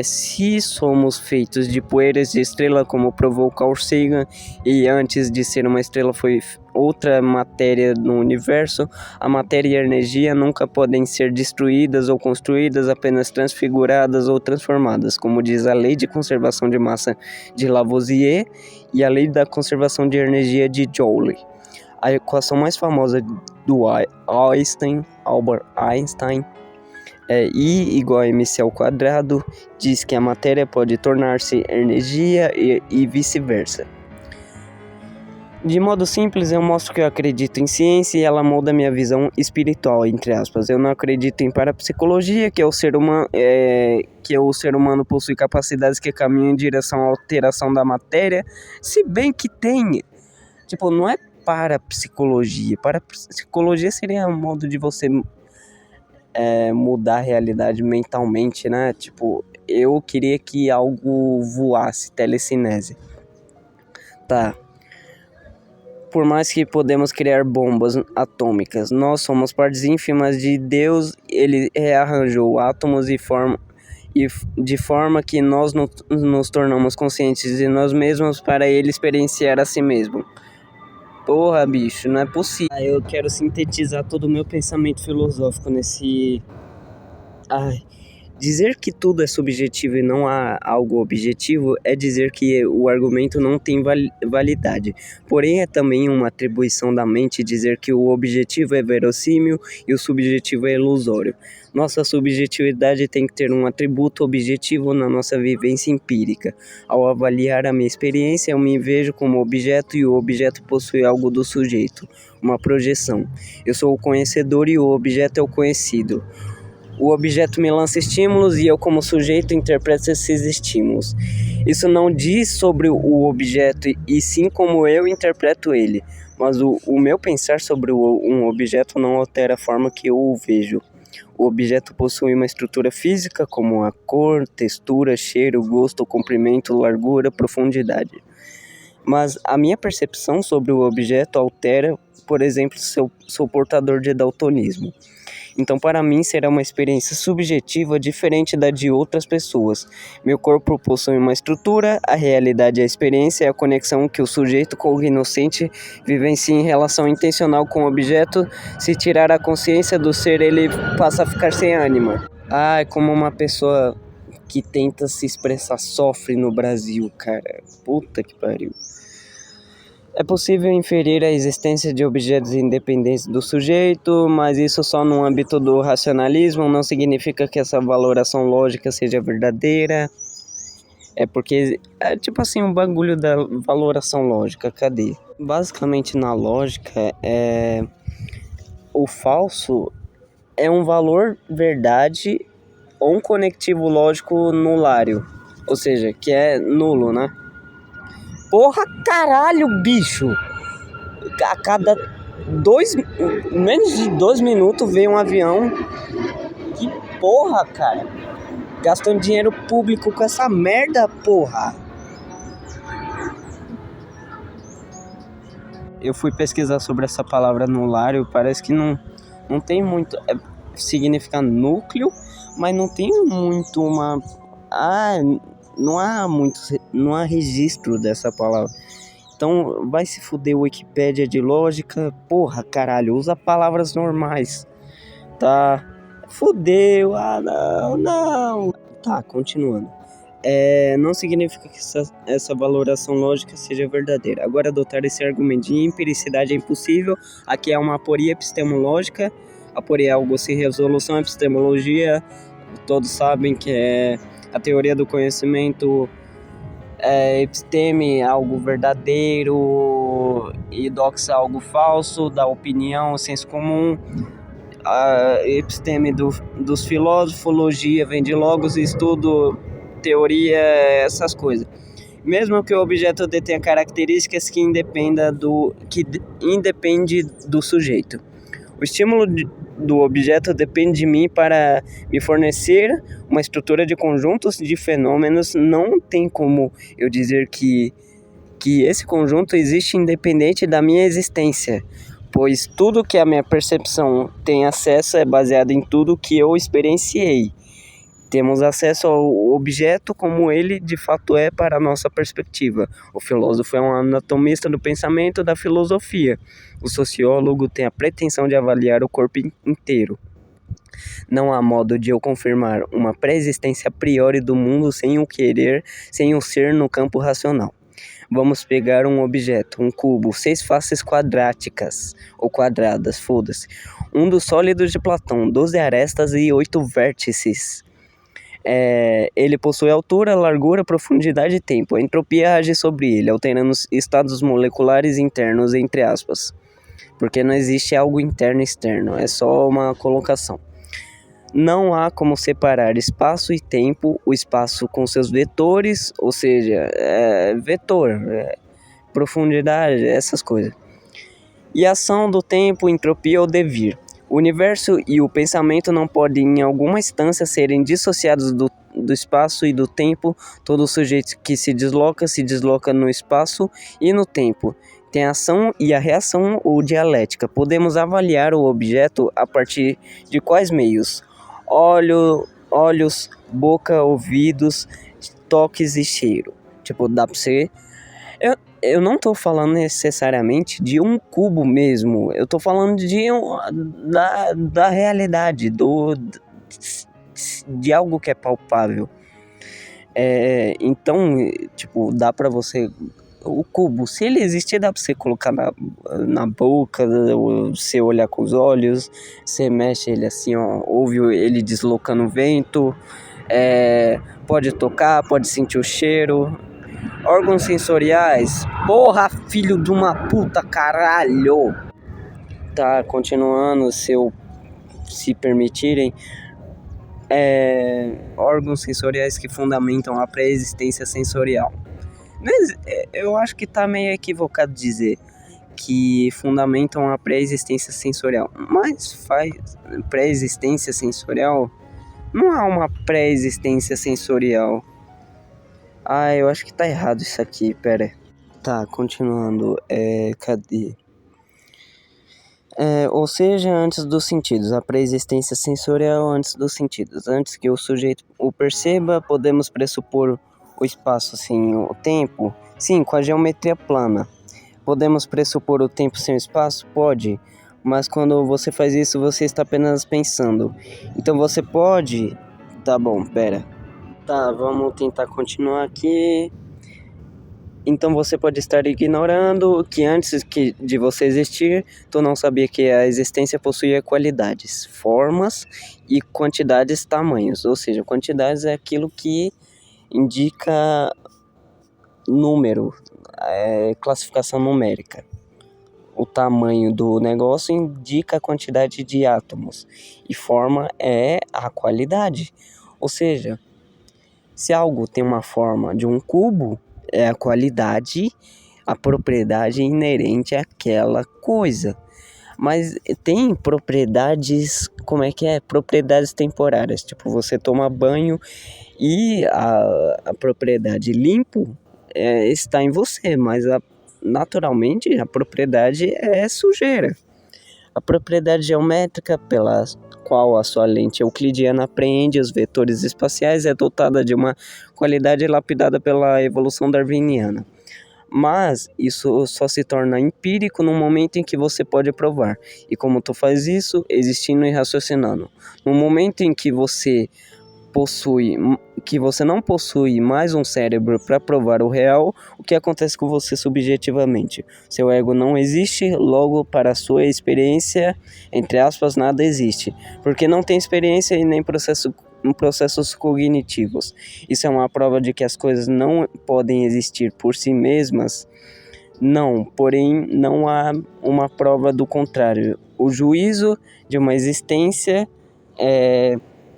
Se somos feitos de poeiras de estrela, como provou Carl Sagan, e antes de ser uma estrela foi outra matéria no universo, a matéria e a energia nunca podem ser destruídas ou construídas, apenas transfiguradas ou transformadas, como diz a lei de conservação de massa de Lavoisier e a lei da conservação de energia de Joule. A equação mais famosa do Albert Einstein, I igual a mc ao quadrado, diz que a matéria pode tornar-se energia e vice-versa. De modo simples, eu mostro que eu acredito em ciência e ela molda minha visão espiritual, entre aspas. Eu não acredito em parapsicologia, que o ser humano possui capacidades que caminham em direção à alteração da matéria, se bem que tem. Tipo, não é parapsicologia. Parapsicologia seria um modo de você mudar a realidade mentalmente, né? Tipo, eu queria que algo voasse, telecinese. Tá. Por mais que podemos criar bombas atômicas, nós somos partes ínfimas de Deus. Ele rearranjou átomos de forma que nós nos tornamos conscientes de nós mesmos para ele experienciar a si mesmo. Porra, bicho, não é possível. Eu quero sintetizar todo o meu pensamento filosófico nesse... Ai, dizer que tudo é subjetivo e não há algo objetivo é dizer que o argumento não tem validade. Porém, é também uma atribuição da mente dizer que o objetivo é verossímil e o subjetivo é ilusório. Nossa subjetividade tem que ter um atributo objetivo na nossa vivência empírica. Ao avaliar a minha experiência, eu me vejo como objeto e o objeto possui algo do sujeito, uma projeção. Eu sou o conhecedor e o objeto é o conhecido. O objeto me lança estímulos e eu, como sujeito, interpreto esses estímulos. Isso não diz sobre o objeto e sim como eu interpreto ele. Mas o meu pensar sobre um objeto não altera a forma que eu o vejo. O objeto possui uma estrutura física como a cor, textura, cheiro, gosto, comprimento, largura, profundidade. Mas a minha percepção sobre o objeto altera, por exemplo, se eu sou portador de daltonismo. Então, para mim, será uma experiência subjetiva diferente da de outras pessoas. Meu corpo possui uma estrutura, a realidade e a experiência é a conexão que o sujeito cognoscente vivencia em relação intencional com o objeto. Se tirar a consciência do ser, ele passa a ficar sem ânima. É como uma pessoa que tenta se expressar sofre no Brasil, cara. Puta que pariu. É possível inferir a existência de objetos independentes do sujeito, mas isso só no âmbito do racionalismo não significa que essa valoração lógica seja verdadeira. É porque é tipo assim um bagulho da valoração lógica, cadê? Basicamente na lógica, o falso é um valor verdade ou um conectivo lógico nulário, ou seja, que é nulo, né? Porra, caralho, bicho! A cada menos de 2 minutos vem um avião. Que porra, cara! Gastando dinheiro público com essa merda, porra! Eu fui pesquisar sobre essa palavra nulário, parece que não tem muito... significa núcleo, mas não tem muito uma... não há registro dessa palavra. Então vai se fuder Wikipédia de lógica. Porra, caralho, usa palavras normais. Tá, fudeu, não. Tá, continuando. Não significa que essa valoração lógica seja verdadeira. Agora, adotar esse argumento de empiricidade é impossível. Aqui é uma aporia epistemológica. Aporia é algo sem resolução. Epistemologia, todos sabem que é a teoria do conhecimento. Episteme, algo verdadeiro, e doxa, algo falso, da opinião, senso comum. A episteme dos filósofos, logia vem de logos, estudo, teoria, essas coisas. Mesmo que o objeto detenha características que independem do sujeito. O estímulo do objeto depende de mim para me fornecer uma estrutura de conjuntos de fenômenos. Não tem como eu dizer que esse conjunto existe independente da minha existência, pois tudo que a minha percepção tem acesso é baseado em tudo que eu experienciei. Temos acesso ao objeto como ele de fato é para a nossa perspectiva. O filósofo é um anatomista do pensamento da filosofia. O sociólogo tem a pretensão de avaliar o corpo inteiro. Não há modo de eu confirmar uma pré-existência a priori do mundo sem o querer, sem o ser no campo racional. Vamos pegar um objeto, um cubo, 6 faces quadráticas, ou quadradas, foda-se. Um dos sólidos de Platão, 12 arestas e 8 vértices. Ele possui altura, largura, profundidade e tempo. A entropia age sobre ele, alterando os estados moleculares internos, entre aspas. Porque não existe algo interno e externo, é só uma colocação. Não há como separar espaço e tempo, o espaço com seus vetores, ou seja, vetor, profundidade, essas coisas. E a ação do tempo, entropia ou devir. O universo e o pensamento não podem, em alguma instância, serem dissociados do espaço e do tempo. Todo sujeito que se desloca no espaço e no tempo. Tem a ação e a reação ou dialética. Podemos avaliar o objeto a partir de quais meios? Olhos, boca, ouvidos, toques e cheiro. Tipo, dá pra você Eu não tô falando necessariamente de um cubo mesmo. Eu tô falando da realidade, de algo que é palpável. Então, tipo, dá pra você... O cubo, se ele existir, dá pra você colocar na boca, você olhar com os olhos, você mexe ele assim, ó, ouve ele deslocando o vento, pode tocar, pode sentir o cheiro. Órgãos sensoriais, porra, filho de uma puta, caralho. Tá, continuando, se permitirem, órgãos sensoriais que fundamentam a pré-existência sensorial. Mas eu acho que tá meio equivocado dizer que fundamentam a pré-existência sensorial. Mas faz pré-existência sensorial? Não há uma pré-existência sensorial. Eu acho que tá errado isso aqui, pera. Tá, continuando, cadê? Ou seja, antes dos sentidos, a pré-existência sensorial antes dos sentidos. Antes que o sujeito o perceba, podemos pressupor o espaço sem o tempo? Sim, com a geometria plana. Podemos pressupor o tempo sem o espaço? Pode, mas quando você faz isso, você está apenas pensando. Então você pode... Tá bom, pera. Tá, vamos tentar continuar aqui. Então você pode estar ignorando que antes de você existir, tu não sabia que a existência possuía qualidades, formas e quantidades, tamanhos. Ou seja, quantidades é aquilo que indica número, classificação numérica. O tamanho do negócio indica a quantidade de átomos e forma é a qualidade. Ou seja, se algo tem uma forma de um cubo, é a qualidade, a propriedade inerente àquela coisa. Mas tem propriedades, propriedades temporárias. Tipo, você toma banho e a propriedade limpo está em você, mas naturalmente a propriedade é sujeira. A propriedade geométrica pela qual a sua lente euclidiana apreende os vetores espaciais é dotada de uma qualidade lapidada pela evolução darwiniana. Mas isso só se torna empírico no momento em que você pode provar. E como tu faz isso? Existindo e raciocinando. No momento em que você não possui mais um cérebro para provar o real, o que acontece com você subjetivamente? Seu ego não existe, logo para a sua experiência, entre aspas, nada existe, porque não tem experiência e nem processos cognitivos. Isso é uma prova de que as coisas não podem existir por si mesmas? Não, porém não há uma prova do contrário. O juízo de uma existência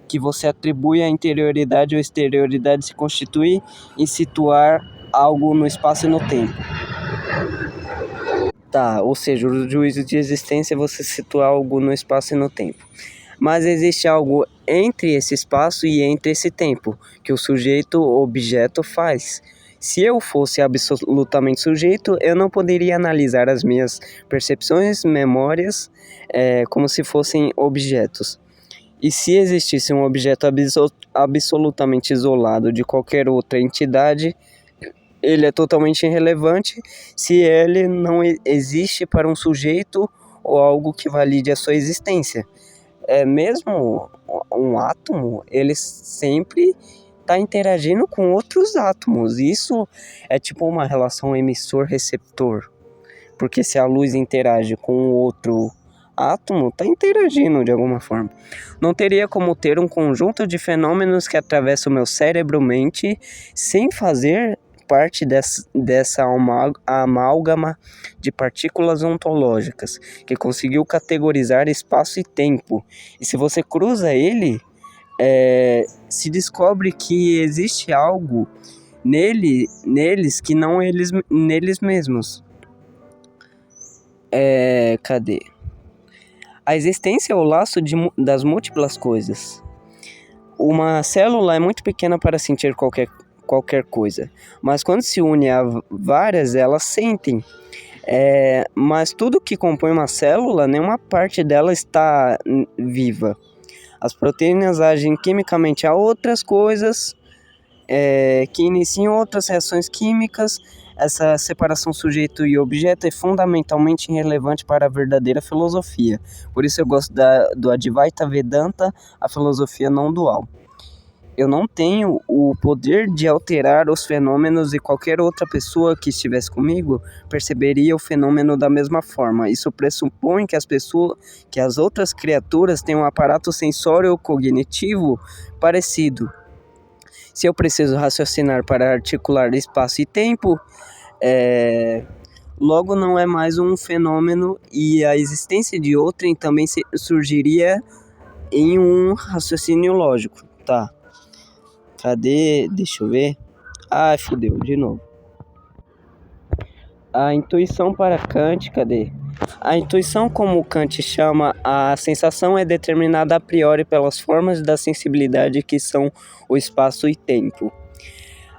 que você atribui à interioridade ou exterioridade se constitui em situar algo no espaço e no tempo. Tá, ou seja, o juízo de existência é você situar algo no espaço e no tempo. Mas existe algo entre esse espaço e entre esse tempo, que o sujeito objeto faz. Se eu fosse absolutamente sujeito, eu não poderia analisar as minhas percepções, memórias, como se fossem objetos. E se existisse um objeto absolutamente isolado de qualquer outra entidade, ele é totalmente irrelevante se ele não existe para um sujeito ou algo que valide a sua existência. Mesmo um átomo, ele sempre está interagindo com outros átomos. Isso é tipo uma relação emissor-receptor. Porque se a luz interage com outro átomo, está interagindo de alguma forma. Não teria como ter um conjunto de fenômenos que atravessa o meu cérebro-mente sem fazer parte dessa amálgama de partículas ontológicas que conseguiu categorizar espaço e tempo. E se você cruza ele, se descobre que existe algo neles que não neles mesmos. Cadê? A existência é o laço das múltiplas coisas. Uma célula é muito pequena para sentir qualquer coisa, mas quando se une a várias, elas sentem. Mas tudo que compõe uma célula, nenhuma parte dela está viva. As proteínas agem quimicamente a outras coisas, que iniciam outras reações químicas. Essa separação sujeito e objeto é fundamentalmente irrelevante para a verdadeira filosofia. Por isso eu gosto do Advaita Vedanta, a filosofia não dual. Eu não tenho o poder de alterar os fenômenos e qualquer outra pessoa que estivesse comigo perceberia o fenômeno da mesma forma. Isso pressupõe que as outras criaturas têm um aparato sensório cognitivo parecido. Se eu preciso raciocinar para articular espaço e tempo, logo não é mais um fenômeno e a existência de outrem também surgiria em um raciocínio lógico. Tá. Cadê? Deixa eu ver. Ai, fudeu, de novo. A intuição para Kant, cadê? A intuição, como Kant chama a sensação, é determinada a priori pelas formas da sensibilidade que são o espaço e tempo.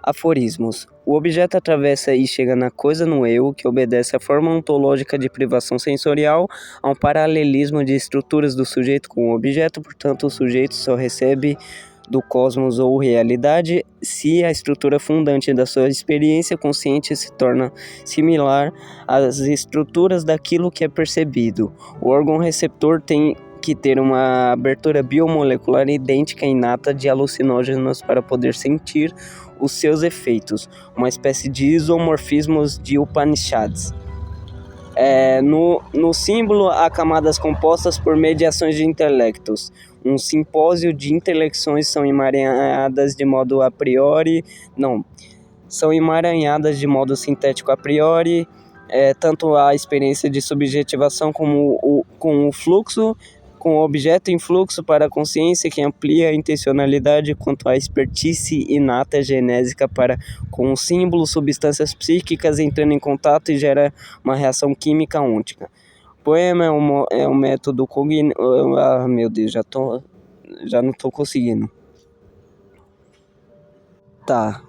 Aforismos. O objeto atravessa e chega na coisa no eu, que obedece à forma ontológica de privação sensorial, a um paralelismo de estruturas do sujeito com o objeto, portanto o sujeito só recebe do cosmos ou realidade se a estrutura fundante da sua experiência consciente se torna similar às estruturas daquilo que é percebido. O órgão receptor tem que ter uma abertura biomolecular idêntica e inata de alucinógenos para poder sentir os seus efeitos, uma espécie de isomorfismos de Upanishads. No símbolo há camadas compostas por mediações de intelectos. Um simpósio de intelecções são emaranhadas de modo sintético a priori, tanto a experiência de subjetivação com o fluxo, com o objeto em fluxo para a consciência que amplia a intencionalidade, quanto a expertise inata genésica com o símbolo, substâncias psíquicas entrando em contato e gera uma reação química ôntica. Poema é um método cognitivo. Ah, meu Deus, já não estou conseguindo. Tá,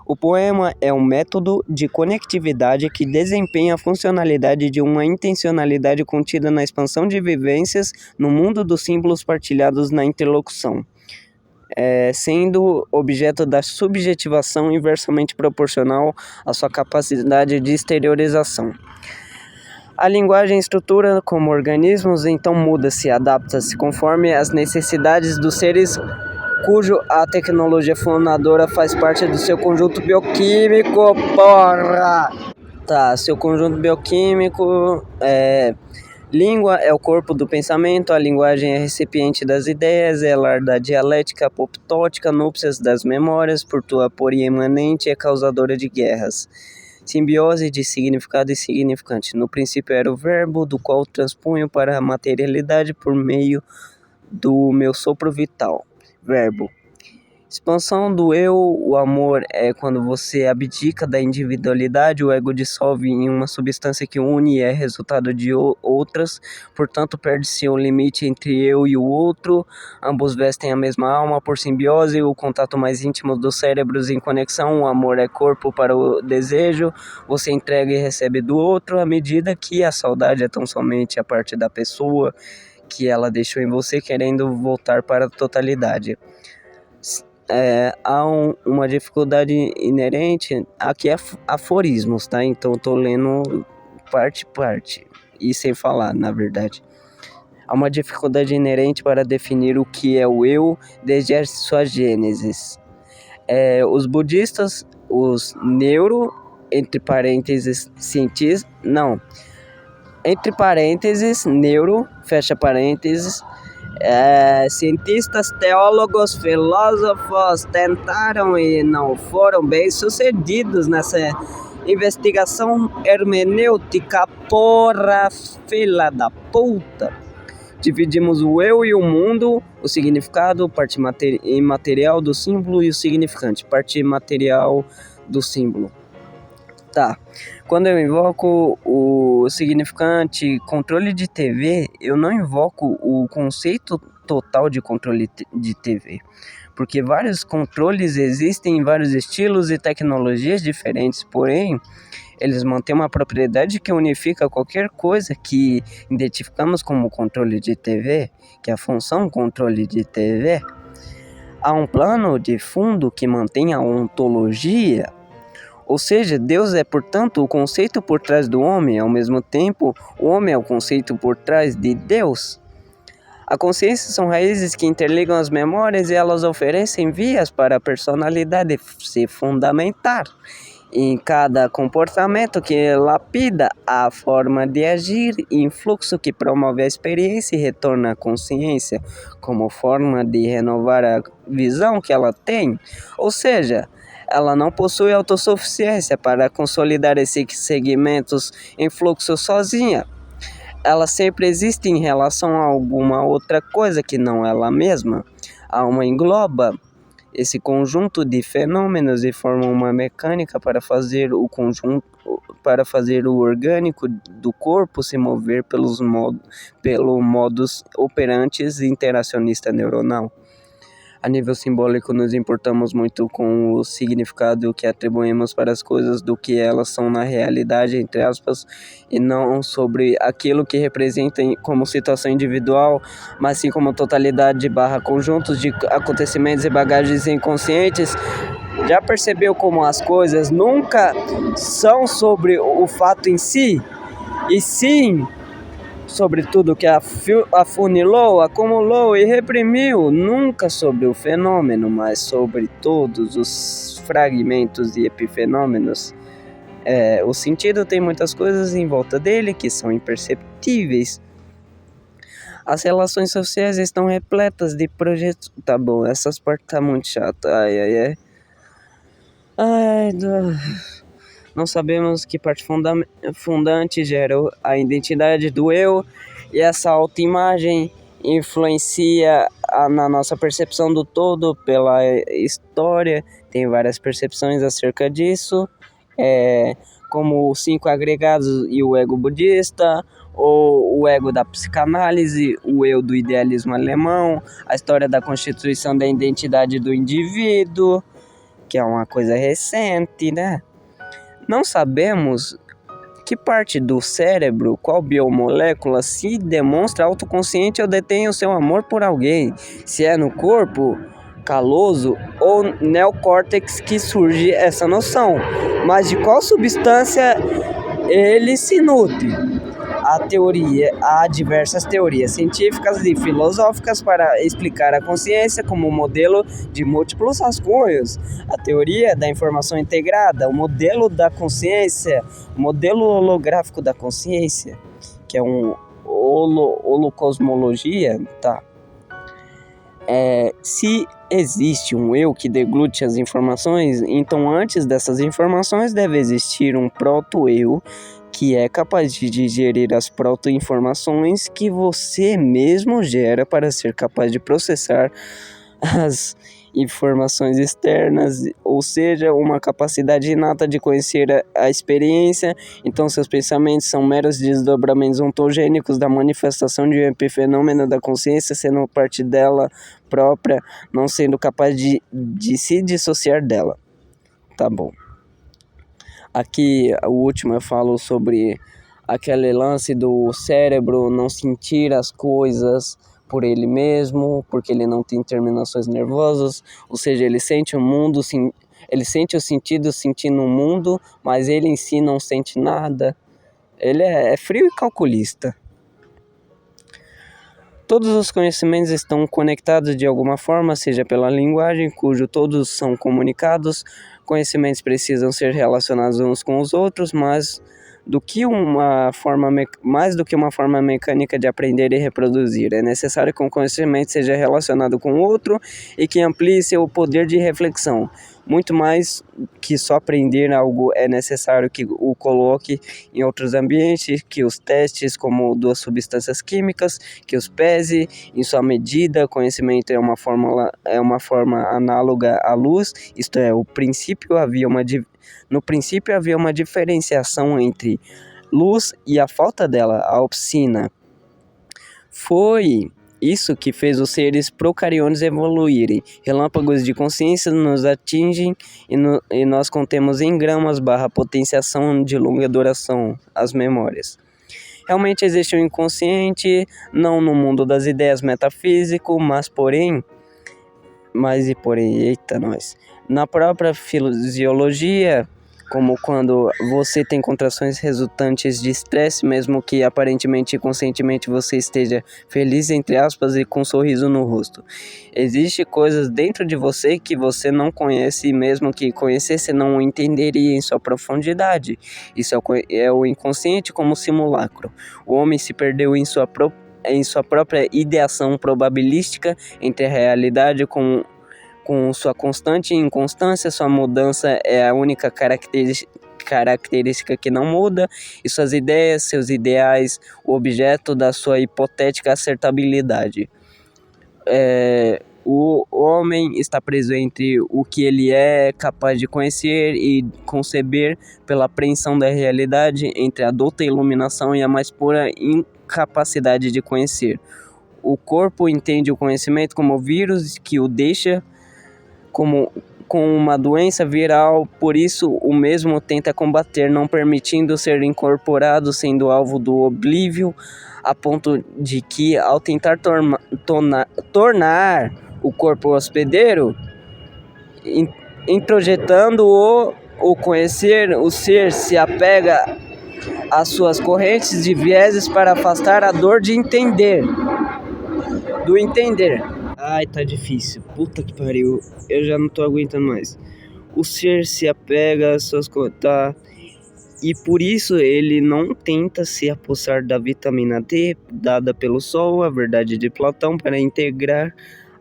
o poema é um método de conectividade que desempenha a funcionalidade de uma intencionalidade contida na expansão de vivências no mundo dos símbolos partilhados na interlocução, sendo objeto da subjetivação inversamente proporcional à sua capacidade de exteriorização. A linguagem estrutura como organismos, então muda-se, adapta-se conforme as necessidades dos seres cujo a tecnologia fonadora faz parte do seu conjunto bioquímico, porra! Tá, seu conjunto bioquímico, língua é o corpo do pensamento, a linguagem é recipiente das ideias, é lar da dialética apoptótica, núpcias das memórias, por tua aporia imanente, é causadora de guerras. Simbiose de significado e significante. No princípio era o verbo, do qual transpunho para a materialidade por meio do meu sopro vital. Verbo. Expansão do eu, o amor é quando você abdica da individualidade, o ego dissolve em uma substância que une e é resultado de outras, portanto perde-se o limite entre eu e o outro, ambos vestem a mesma alma por simbiose, o contato mais íntimo dos cérebros em conexão, o amor é corpo para o desejo, você entrega e recebe do outro, à medida que a saudade é tão somente a parte da pessoa que ela deixou em você, querendo voltar para a totalidade. Há uma dificuldade inerente, aqui é aforismos, tá? Então eu tô lendo parte e sem falar, na verdade. Há uma dificuldade inerente para definir o que é o eu desde a sua gênese. Os budistas, os entre parênteses, neuro, fecha parênteses, cientistas, teólogos, filósofos tentaram e não foram bem sucedidos nessa investigação hermenêutica, porra, filha da puta. Dividimos o eu e o mundo, o significado, parte imaterial do símbolo e o significante, parte material do símbolo. Tá, quando eu invoco o significante controle de TV, eu não invoco o conceito total de controle de TV, porque vários controles existem em vários estilos e tecnologias diferentes, porém, eles mantêm uma propriedade que unifica qualquer coisa que identificamos como controle de TV, que é a função controle de TV. Há um plano de fundo que mantém a ontologia, ou seja, Deus é, portanto, o conceito por trás do homem, ao mesmo tempo, o homem é o conceito por trás de Deus. A consciência são raízes que interligam as memórias e elas oferecem vias para a personalidade se fundamentar em cada comportamento que lapida a forma de agir, influxo que promove a experiência e retorna à consciência como forma de renovar a visão que ela tem. Ou seja, ela não possui autossuficiência para consolidar esses segmentos em fluxo sozinha. Ela sempre existe em relação a alguma outra coisa que não ela mesma. A alma engloba esse conjunto de fenômenos e forma uma mecânica para fazer o orgânico do corpo se mover pelo modus operantes interacionista neuronal. A nível simbólico, nos importamos muito com o significado que atribuímos para as coisas do que elas são na realidade, entre aspas, e não sobre aquilo que representam como situação individual, mas sim como totalidade / conjuntos de acontecimentos e bagagens inconscientes. Já percebeu como as coisas nunca são sobre o fato em si, e sim sobre tudo que afunilou, acumulou e reprimiu, nunca sobre o fenômeno, mas sobre todos os fragmentos e epifenômenos. O sentido tem muitas coisas em volta dele que são imperceptíveis. As relações sociais estão repletas de projetos. Tá bom, essas partes tá muito chata. Não sabemos que parte fundante gera a identidade do eu, e essa autoimagem influencia na nossa percepção do todo pela história. Tem várias percepções acerca disso, como os 5 agregados e o ego budista, ou o ego da psicanálise, o eu do idealismo alemão, a história da constituição da identidade do indivíduo, que é uma coisa recente, né? Não sabemos que parte do cérebro, qual biomolécula se demonstra autoconsciente ou detém o seu amor por alguém. Se é no corpo caloso ou neocórtex que surge essa noção. Mas de qual substância ele se nutre? Há diversas teorias científicas e filosóficas para explicar a consciência como um modelo de múltiplos rascunhos. A teoria da informação integrada, o modelo da consciência, o modelo holográfico da consciência, que é um holocosmologia, tá? Se existe um eu que deglute as informações, então antes dessas informações deve existir um proto-eu que é capaz de digerir as proto-informações que você mesmo gera para ser capaz de processar as informações externas, ou seja, uma capacidade inata de conhecer a experiência. Então seus pensamentos são meros desdobramentos ontogênicos da manifestação de um epifenômeno da consciência, sendo parte dela própria, não sendo capaz de se dissociar dela. Tá bom. Aqui, o último, eu falo sobre aquele lance do cérebro não sentir as coisas por ele mesmo, porque ele não tem terminações nervosas, ou seja, ele sente o mundo, ele sente os sentidos sentindo o mundo, mas ele em si não sente nada. Ele é frio e calculista. Todos os conhecimentos estão conectados de alguma forma, seja pela linguagem, cujo todos são comunicados. Conhecimentos precisam ser relacionados uns com os outros, mais do que uma forma mecânica de aprender e reproduzir. É necessário que um conhecimento seja relacionado com o outro e que amplie seu poder de reflexão. Muito mais que só aprender algo, é necessário que o coloque em outros ambientes, que os testes como 2 substâncias químicas, que os pese em sua medida. Conhecimento é uma forma análoga à luz, isto é, no princípio havia uma diferenciação entre luz e a falta dela, a opsina. Foi isso que fez os seres procariontes evoluírem. Relâmpagos de consciência nos atingem e nós contemos em gramas / potenciação de longa duração as memórias. Realmente existe um inconsciente, não no mundo das ideias metafísico, mas porém Mas e porém, eita nós. Na própria fisiologia, como quando você tem contrações resultantes de estresse, mesmo que aparentemente e conscientemente você esteja feliz, entre aspas, e com um sorriso no rosto. Existem coisas dentro de você que você não conhece e mesmo que conhecesse não entenderia em sua profundidade. Isso é o inconsciente como simulacro. O homem se perdeu em sua própria ideação probabilística entre a realidade com sua constante inconstância. Sua mudança é a única característica que não muda, e suas ideias, seus ideais, o objeto da sua hipotética acertabilidade. O homem está preso entre o que ele é capaz de conhecer e conceber pela apreensão da realidade, entre a douta iluminação e a mais pura incapacidade de conhecer. O corpo entende o conhecimento como vírus que o deixa com uma doença viral, por isso o mesmo tenta combater, não permitindo ser incorporado, sendo alvo do oblívio, a ponto de que, ao tentar tornar o corpo hospedeiro, introjetando o conhecer, o ser se apega às suas correntes de vieses para afastar a dor de entender. Ai, tá difícil. Puta que pariu. Eu já não tô aguentando mais. O ser se apega às suas coisas, tá? E por isso ele não tenta se apossar da vitamina D dada pelo sol, a verdade de Platão, para integrar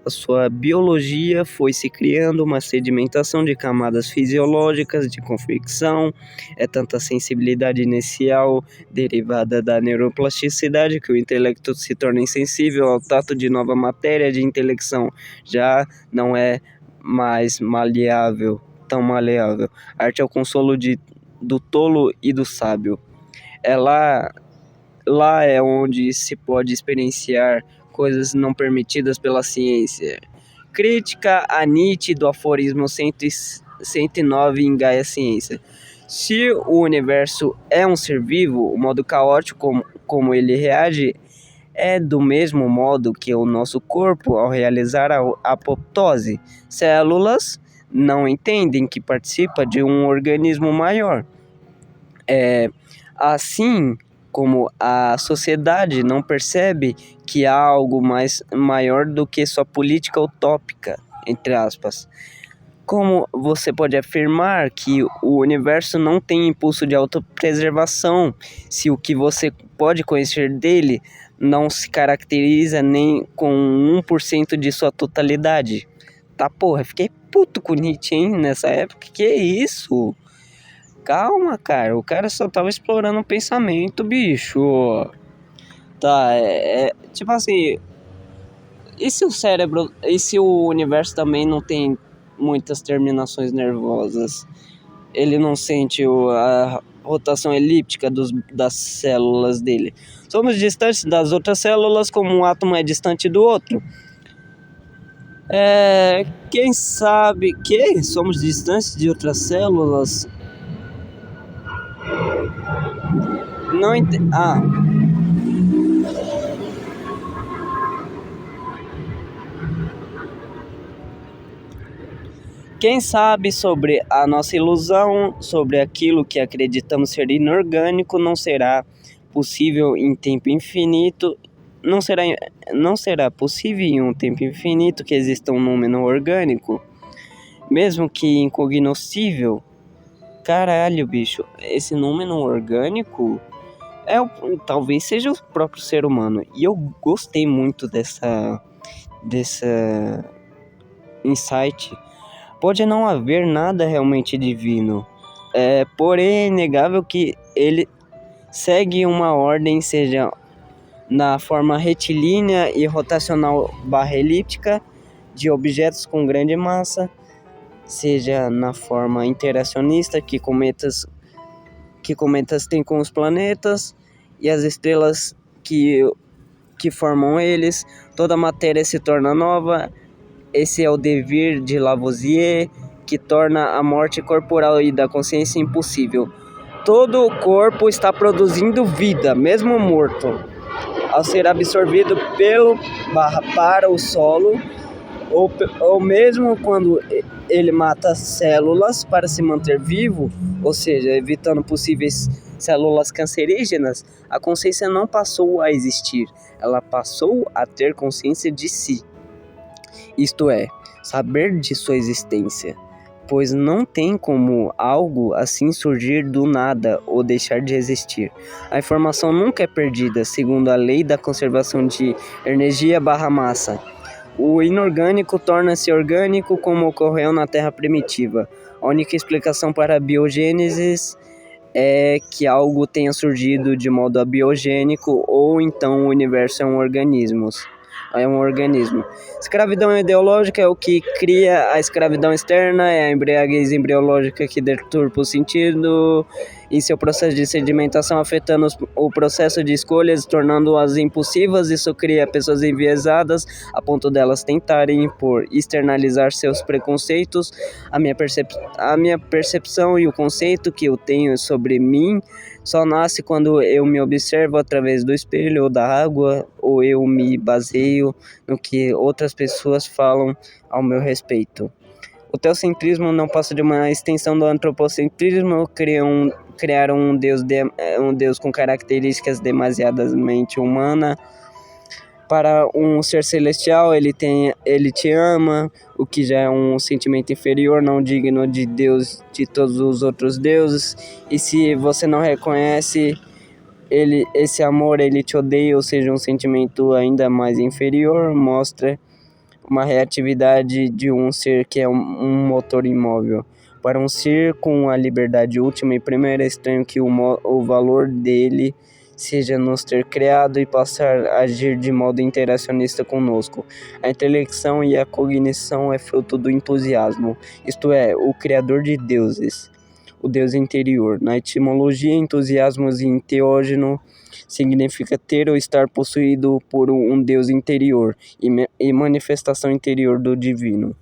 a sua biologia. Foi se criando uma sedimentação de camadas fisiológicas de confecção. É tanta sensibilidade inicial derivada da neuroplasticidade que o intelecto se torna insensível ao tato de nova matéria de intelecção. Já não é mais tão maleável. A arte é o consolo do tolo e do sábio. É lá é onde se pode experienciar coisas não permitidas pela ciência. Crítica a Nietzsche do aforismo 109 em Gaia Ciência. Se o universo é um ser vivo, o modo caótico como ele reage é do mesmo modo que o nosso corpo ao realizar a apoptose. Células não entendem que participa de um organismo maior. Assim como a sociedade não percebe que há algo maior do que sua política utópica, entre aspas. Como você pode afirmar que o universo não tem impulso de autopreservação, se o que você pode conhecer dele não se caracteriza nem com 1% de sua totalidade? Tá, porra, fiquei puto com Nietzsche, hein, nessa época. Que isso? Calma, cara, o cara só tava explorando o pensamento, bicho. Tá, tipo assim, e se o universo também não tem muitas terminações nervosas? Ele não sente a rotação elíptica das células dele. Somos distantes das outras células como um átomo é distante do outro. Quem sabe que somos distantes de outras células? Não entendo. Quem sabe sobre a nossa ilusão, sobre aquilo que acreditamos ser inorgânico, não será possível em tempo infinito. Não será possível em um tempo infinito que exista um número orgânico, mesmo que incognoscível. Caralho, bicho, esse número orgânico talvez seja o próprio ser humano. E eu gostei muito dessa insight. Pode não haver nada realmente divino, porém é inegável que ele segue uma ordem, seja na forma retilínea e rotacional elíptica de objetos com grande massa, seja na forma interacionista que cometas têm com os planetas e as estrelas que formam eles. Toda matéria se torna nova. Esse é o devir de Lavoisier, que torna a morte corporal e da consciência impossível. Todo o corpo está produzindo vida, mesmo morto, ao ser absorvido para o solo ou mesmo quando ele mata células para se manter vivo, ou seja, evitando possíveis células cancerígenas, a consciência não passou a existir, ela passou a ter consciência de si. Isto é, saber de sua existência, pois não tem como algo assim surgir do nada ou deixar de existir. A informação nunca é perdida, segundo a lei da conservação de energia/massa. O inorgânico torna-se orgânico, como ocorreu na Terra primitiva. A única explicação para a biogênese é que algo tenha surgido de modo abiogênico, ou então o universo é um organismo. Escravidão ideológica é o que cria a escravidão externa, é a embriaguez embriológica que deturpa o sentido em seu processo de sedimentação, afetando o processo de escolhas, tornando-as impulsivas. Isso cria pessoas enviesadas a ponto delas tentarem impor, externalizar seus preconceitos. A minha percepção e o conceito que eu tenho sobre mim só nasce quando eu me observo através do espelho ou da água, ou eu me baseio no que outras pessoas falam ao meu respeito. O teocentrismo não passa de uma extensão do antropocentrismo. Criaram um Deus com características demasiadamente humanas. Para um ser celestial, ele te ama, o que já é um sentimento inferior, não digno de Deus, de todos os outros deuses. E se você não reconhece esse amor, ele te odeia, ou seja, um sentimento ainda mais inferior. Mostra uma reatividade de um ser que é um motor imóvel. Para um ser com a liberdade última e primeira, é estranho que o valor dele seja nos ter criado e passar a agir de modo interacionista conosco. A intelecção e a cognição é fruto do entusiasmo, isto é, o criador de deuses, o Deus interior. Na etimologia, entusiasmo enteógeno significa ter ou estar possuído por um Deus interior e manifestação interior do divino.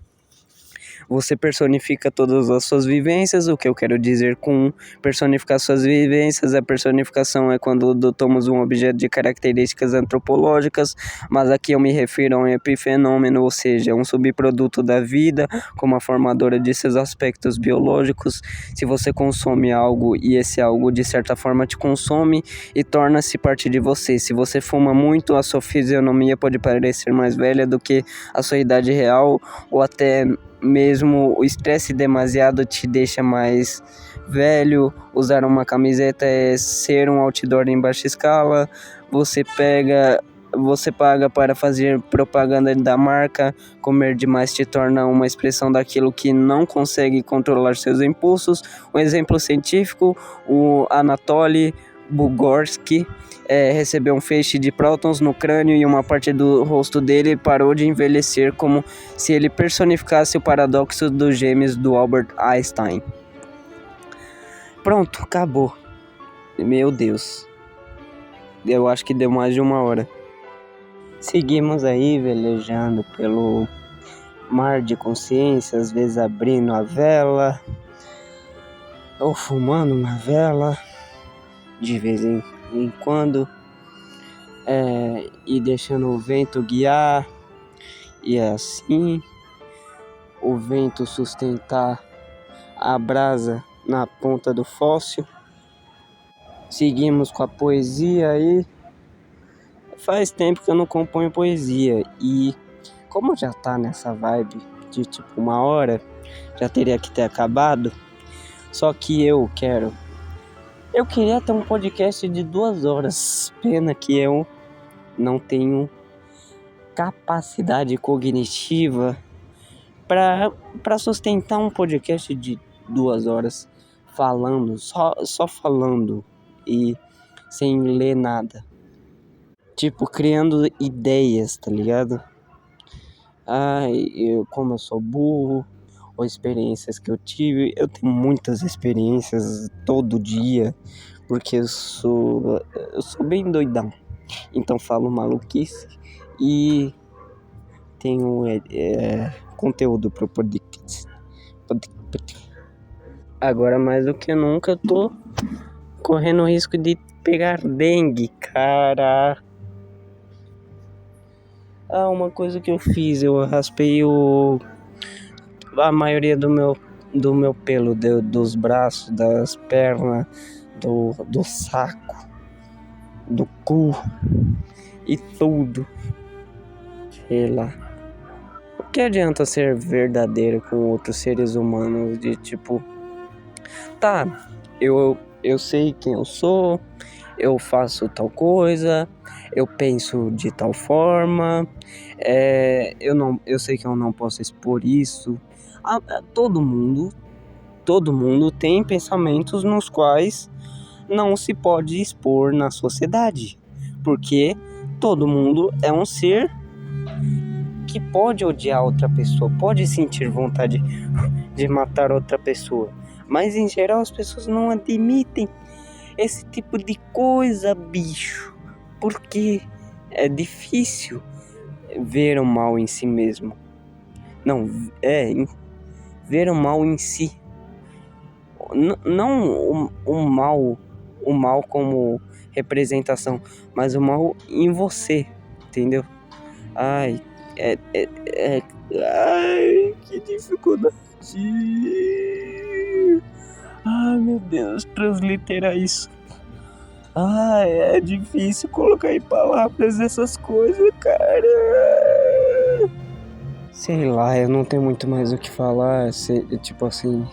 Você personifica todas as suas vivências. O que eu quero dizer com personificar suas vivências? A personificação é quando adotamos um objeto de características antropológicas, mas aqui eu me refiro a um epifenômeno, ou seja, um subproduto da vida, como a formadora de seus aspectos biológicos. Se você consome algo e esse algo de certa forma te consome e torna-se parte de você. Se você fuma muito, a sua fisionomia pode parecer mais velha do que a sua idade real, ou até mesmo o estresse demasiado te deixa mais velho. Usar uma camiseta é ser um outdoor em baixa escala. Você paga para fazer propaganda da marca. Comer demais te torna uma expressão daquilo que não consegue controlar seus impulsos. Um exemplo científico, o Anatoly Bugorsky recebeu um feixe de prótons no crânio e uma parte do rosto dele parou de envelhecer, como se ele personificasse o paradoxo dos gêmeos do Albert Einstein. Pronto, acabou. Meu Deus. Eu acho que deu mais de 1 hora. Seguimos aí velejando pelo mar de consciência, às vezes abrindo a vela ou fumando uma vela de vez em quando, e deixando o vento guiar, e assim o vento sustentar a brasa na ponta do fóssil. Seguimos com a poesia aí. Faz tempo que eu não componho poesia, e como já tá nessa vibe de tipo 1 hora, já teria que ter acabado. Só que eu queria ter um podcast de 2 horas. Pena que eu não tenho capacidade cognitiva para sustentar um podcast de 2 horas falando, só falando e sem ler nada. Tipo, criando ideias, tá ligado? Como eu sou burro, ou experiências que eu tive. Eu tenho muitas experiências todo dia, porque eu sou bem doidão. Então falo maluquice e tenho conteúdo pro podcast. Agora mais do que nunca eu tô correndo o risco de pegar dengue, cara. Ah, uma coisa que eu fiz, eu raspei a maioria do meu pelo, dos braços, das pernas, do saco, do cu e tudo. Sei lá. O que adianta ser verdadeiro com outros seres humanos de tipo, tá, eu sei quem eu sou, eu faço tal coisa, eu penso de tal forma, eu sei que eu não posso expor isso. Todo mundo tem pensamentos nos quais não se pode expor na sociedade, porque todo mundo é um ser que pode odiar outra pessoa, pode sentir vontade de matar outra pessoa, mas em geral as pessoas não admitem esse tipo de coisa, bicho, porque é difícil ver o mal em si mesmo. Não, ver o mal em si. Não o mal como representação, mas o mal em você, entendeu? Ai, ai, que dificuldade. Ai, meu Deus, transliterar isso. Ai, é difícil colocar em palavras essas coisas, cara. Sei lá, eu não tenho muito mais o que falar, tipo assim,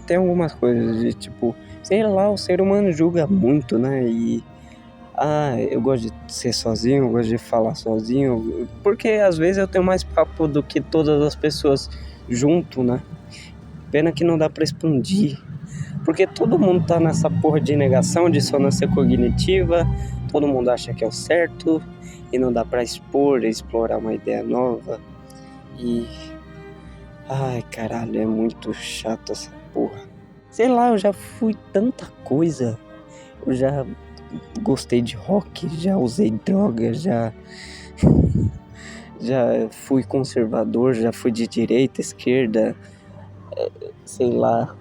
tem algumas coisas de tipo, sei lá, o ser humano julga muito, né, eu gosto de ser sozinho, eu gosto de falar sozinho, porque às vezes eu tenho mais papo do que todas as pessoas junto, né, pena que não dá pra expandir, porque todo mundo tá nessa porra de negação, de dissonância cognitiva, todo mundo acha que é o certo, e não dá pra explorar uma ideia nova. E... ai, caralho, é muito chato essa porra. Sei lá, eu já fui tanta coisa. Eu já gostei de rock, já usei droga, já fui conservador, já fui de direita, esquerda, sei lá,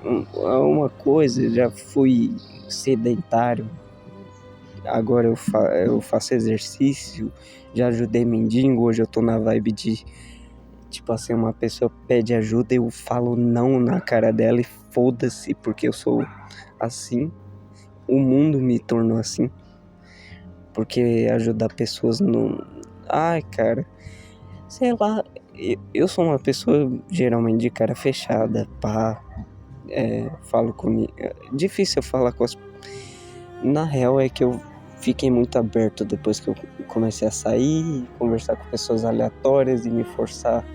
uma coisa, já fui sedentário. Agora eu faço exercício, já ajudei mendigo, hoje eu tô na vibe de, tipo assim, uma pessoa pede ajuda, eu falo não na cara dela e foda-se, porque eu sou assim. O mundo me tornou assim. Porque ajudar pessoas não... ai, cara, sei lá, eu sou uma pessoa geralmente de cara fechada, pá, falo comigo. É difícil eu falar com as... na real é que eu fiquei muito aberto depois que eu comecei a sair, conversar com pessoas aleatórias e me forçar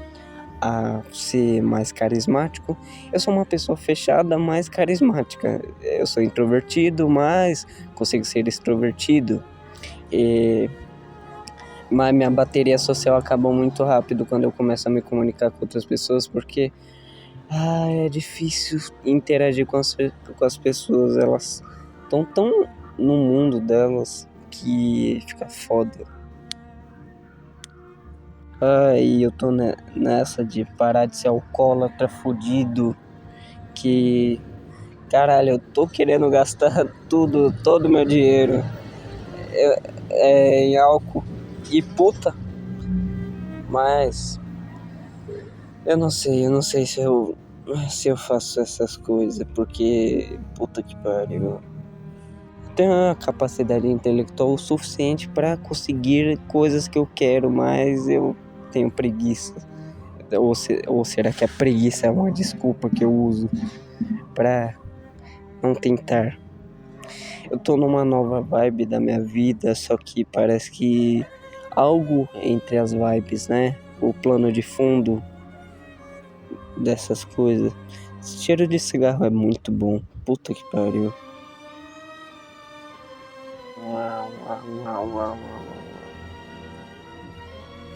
a ser mais carismático. Eu sou uma pessoa fechada, mais carismática. Eu sou introvertido, mas consigo ser extrovertido. Mas minha bateria social acaba muito rápido quando eu começo a me comunicar com outras pessoas, porque é difícil interagir com as pessoas. Elas estão tão no mundo delas que fica foda. E eu tô nessa de parar de ser alcoólatra fudido, que, caralho, eu tô querendo gastar todo o meu dinheiro em álcool e puta, mas eu não sei se eu faço essas coisas, porque puta que pariu. Tenho a capacidade intelectual suficiente para conseguir coisas que eu quero, mas eu tenho preguiça. Ou será que a preguiça é uma desculpa que eu uso para não tentar? Eu tô numa nova vibe da minha vida, só que parece que algo entre as vibes, né? O plano de fundo dessas coisas. Esse cheiro de cigarro é muito bom. Puta que pariu.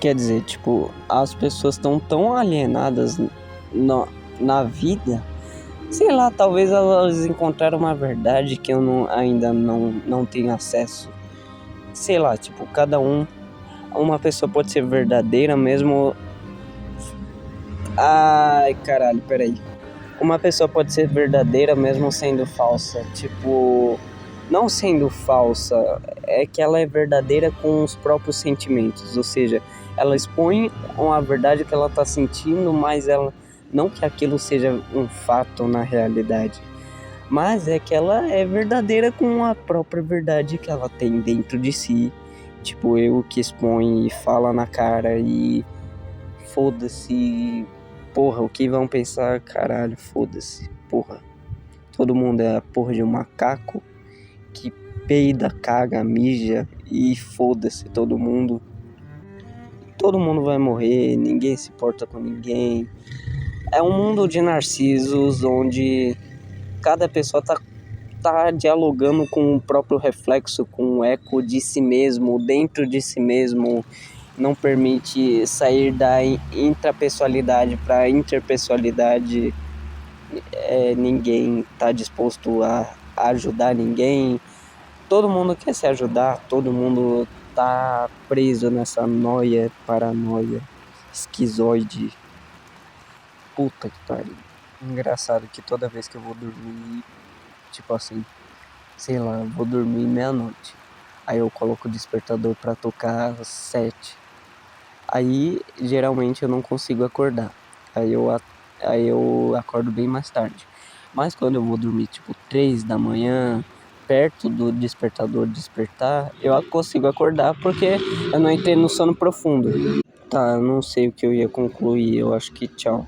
Quer dizer, tipo, as pessoas estão tão alienadas na vida. Sei lá, talvez elas encontraram uma verdade que eu ainda não tenho acesso. Sei lá, tipo, cada uma pessoa pode ser verdadeira mesmo. Ai, caralho, peraí. Uma pessoa pode ser verdadeira mesmo sendo falsa. Tipo, não sendo falsa, é que ela é verdadeira com os próprios sentimentos, ou seja, ela expõe a verdade que ela está sentindo, mas ela não que aquilo seja um fato na realidade, mas é que ela é verdadeira com a própria verdade que ela tem dentro de si. Tipo, eu que expõe e fala na cara e foda-se, porra, o que vão pensar, caralho, foda-se, porra. Todo mundo é a porra de um macaco que peida, caga, mija e foda-se todo mundo. Todo mundo vai morrer, ninguém se importa com ninguém. É um mundo de narcisos onde cada pessoa tá dialogando com o próprio reflexo, com o eco de si mesmo, dentro de si mesmo. Não permite sair da intrapessoalidade para interpessoalidade. Ninguém tá disposto a ajudar ninguém. Todo mundo quer se ajudar, todo mundo tá preso nessa noia, paranoia, esquizoide. Puta que pariu. Engraçado que toda vez que eu vou dormir, tipo assim, sei lá, eu vou dormir meia-noite. Aí eu coloco o despertador pra tocar às 7. Aí geralmente eu não consigo acordar. Aí eu acordo bem mais tarde. Mas quando eu vou dormir tipo 3 da manhã, perto do despertador despertar, eu consigo acordar porque eu não entrei no sono profundo. Tá, eu não sei o que eu ia concluir, eu acho que tchau.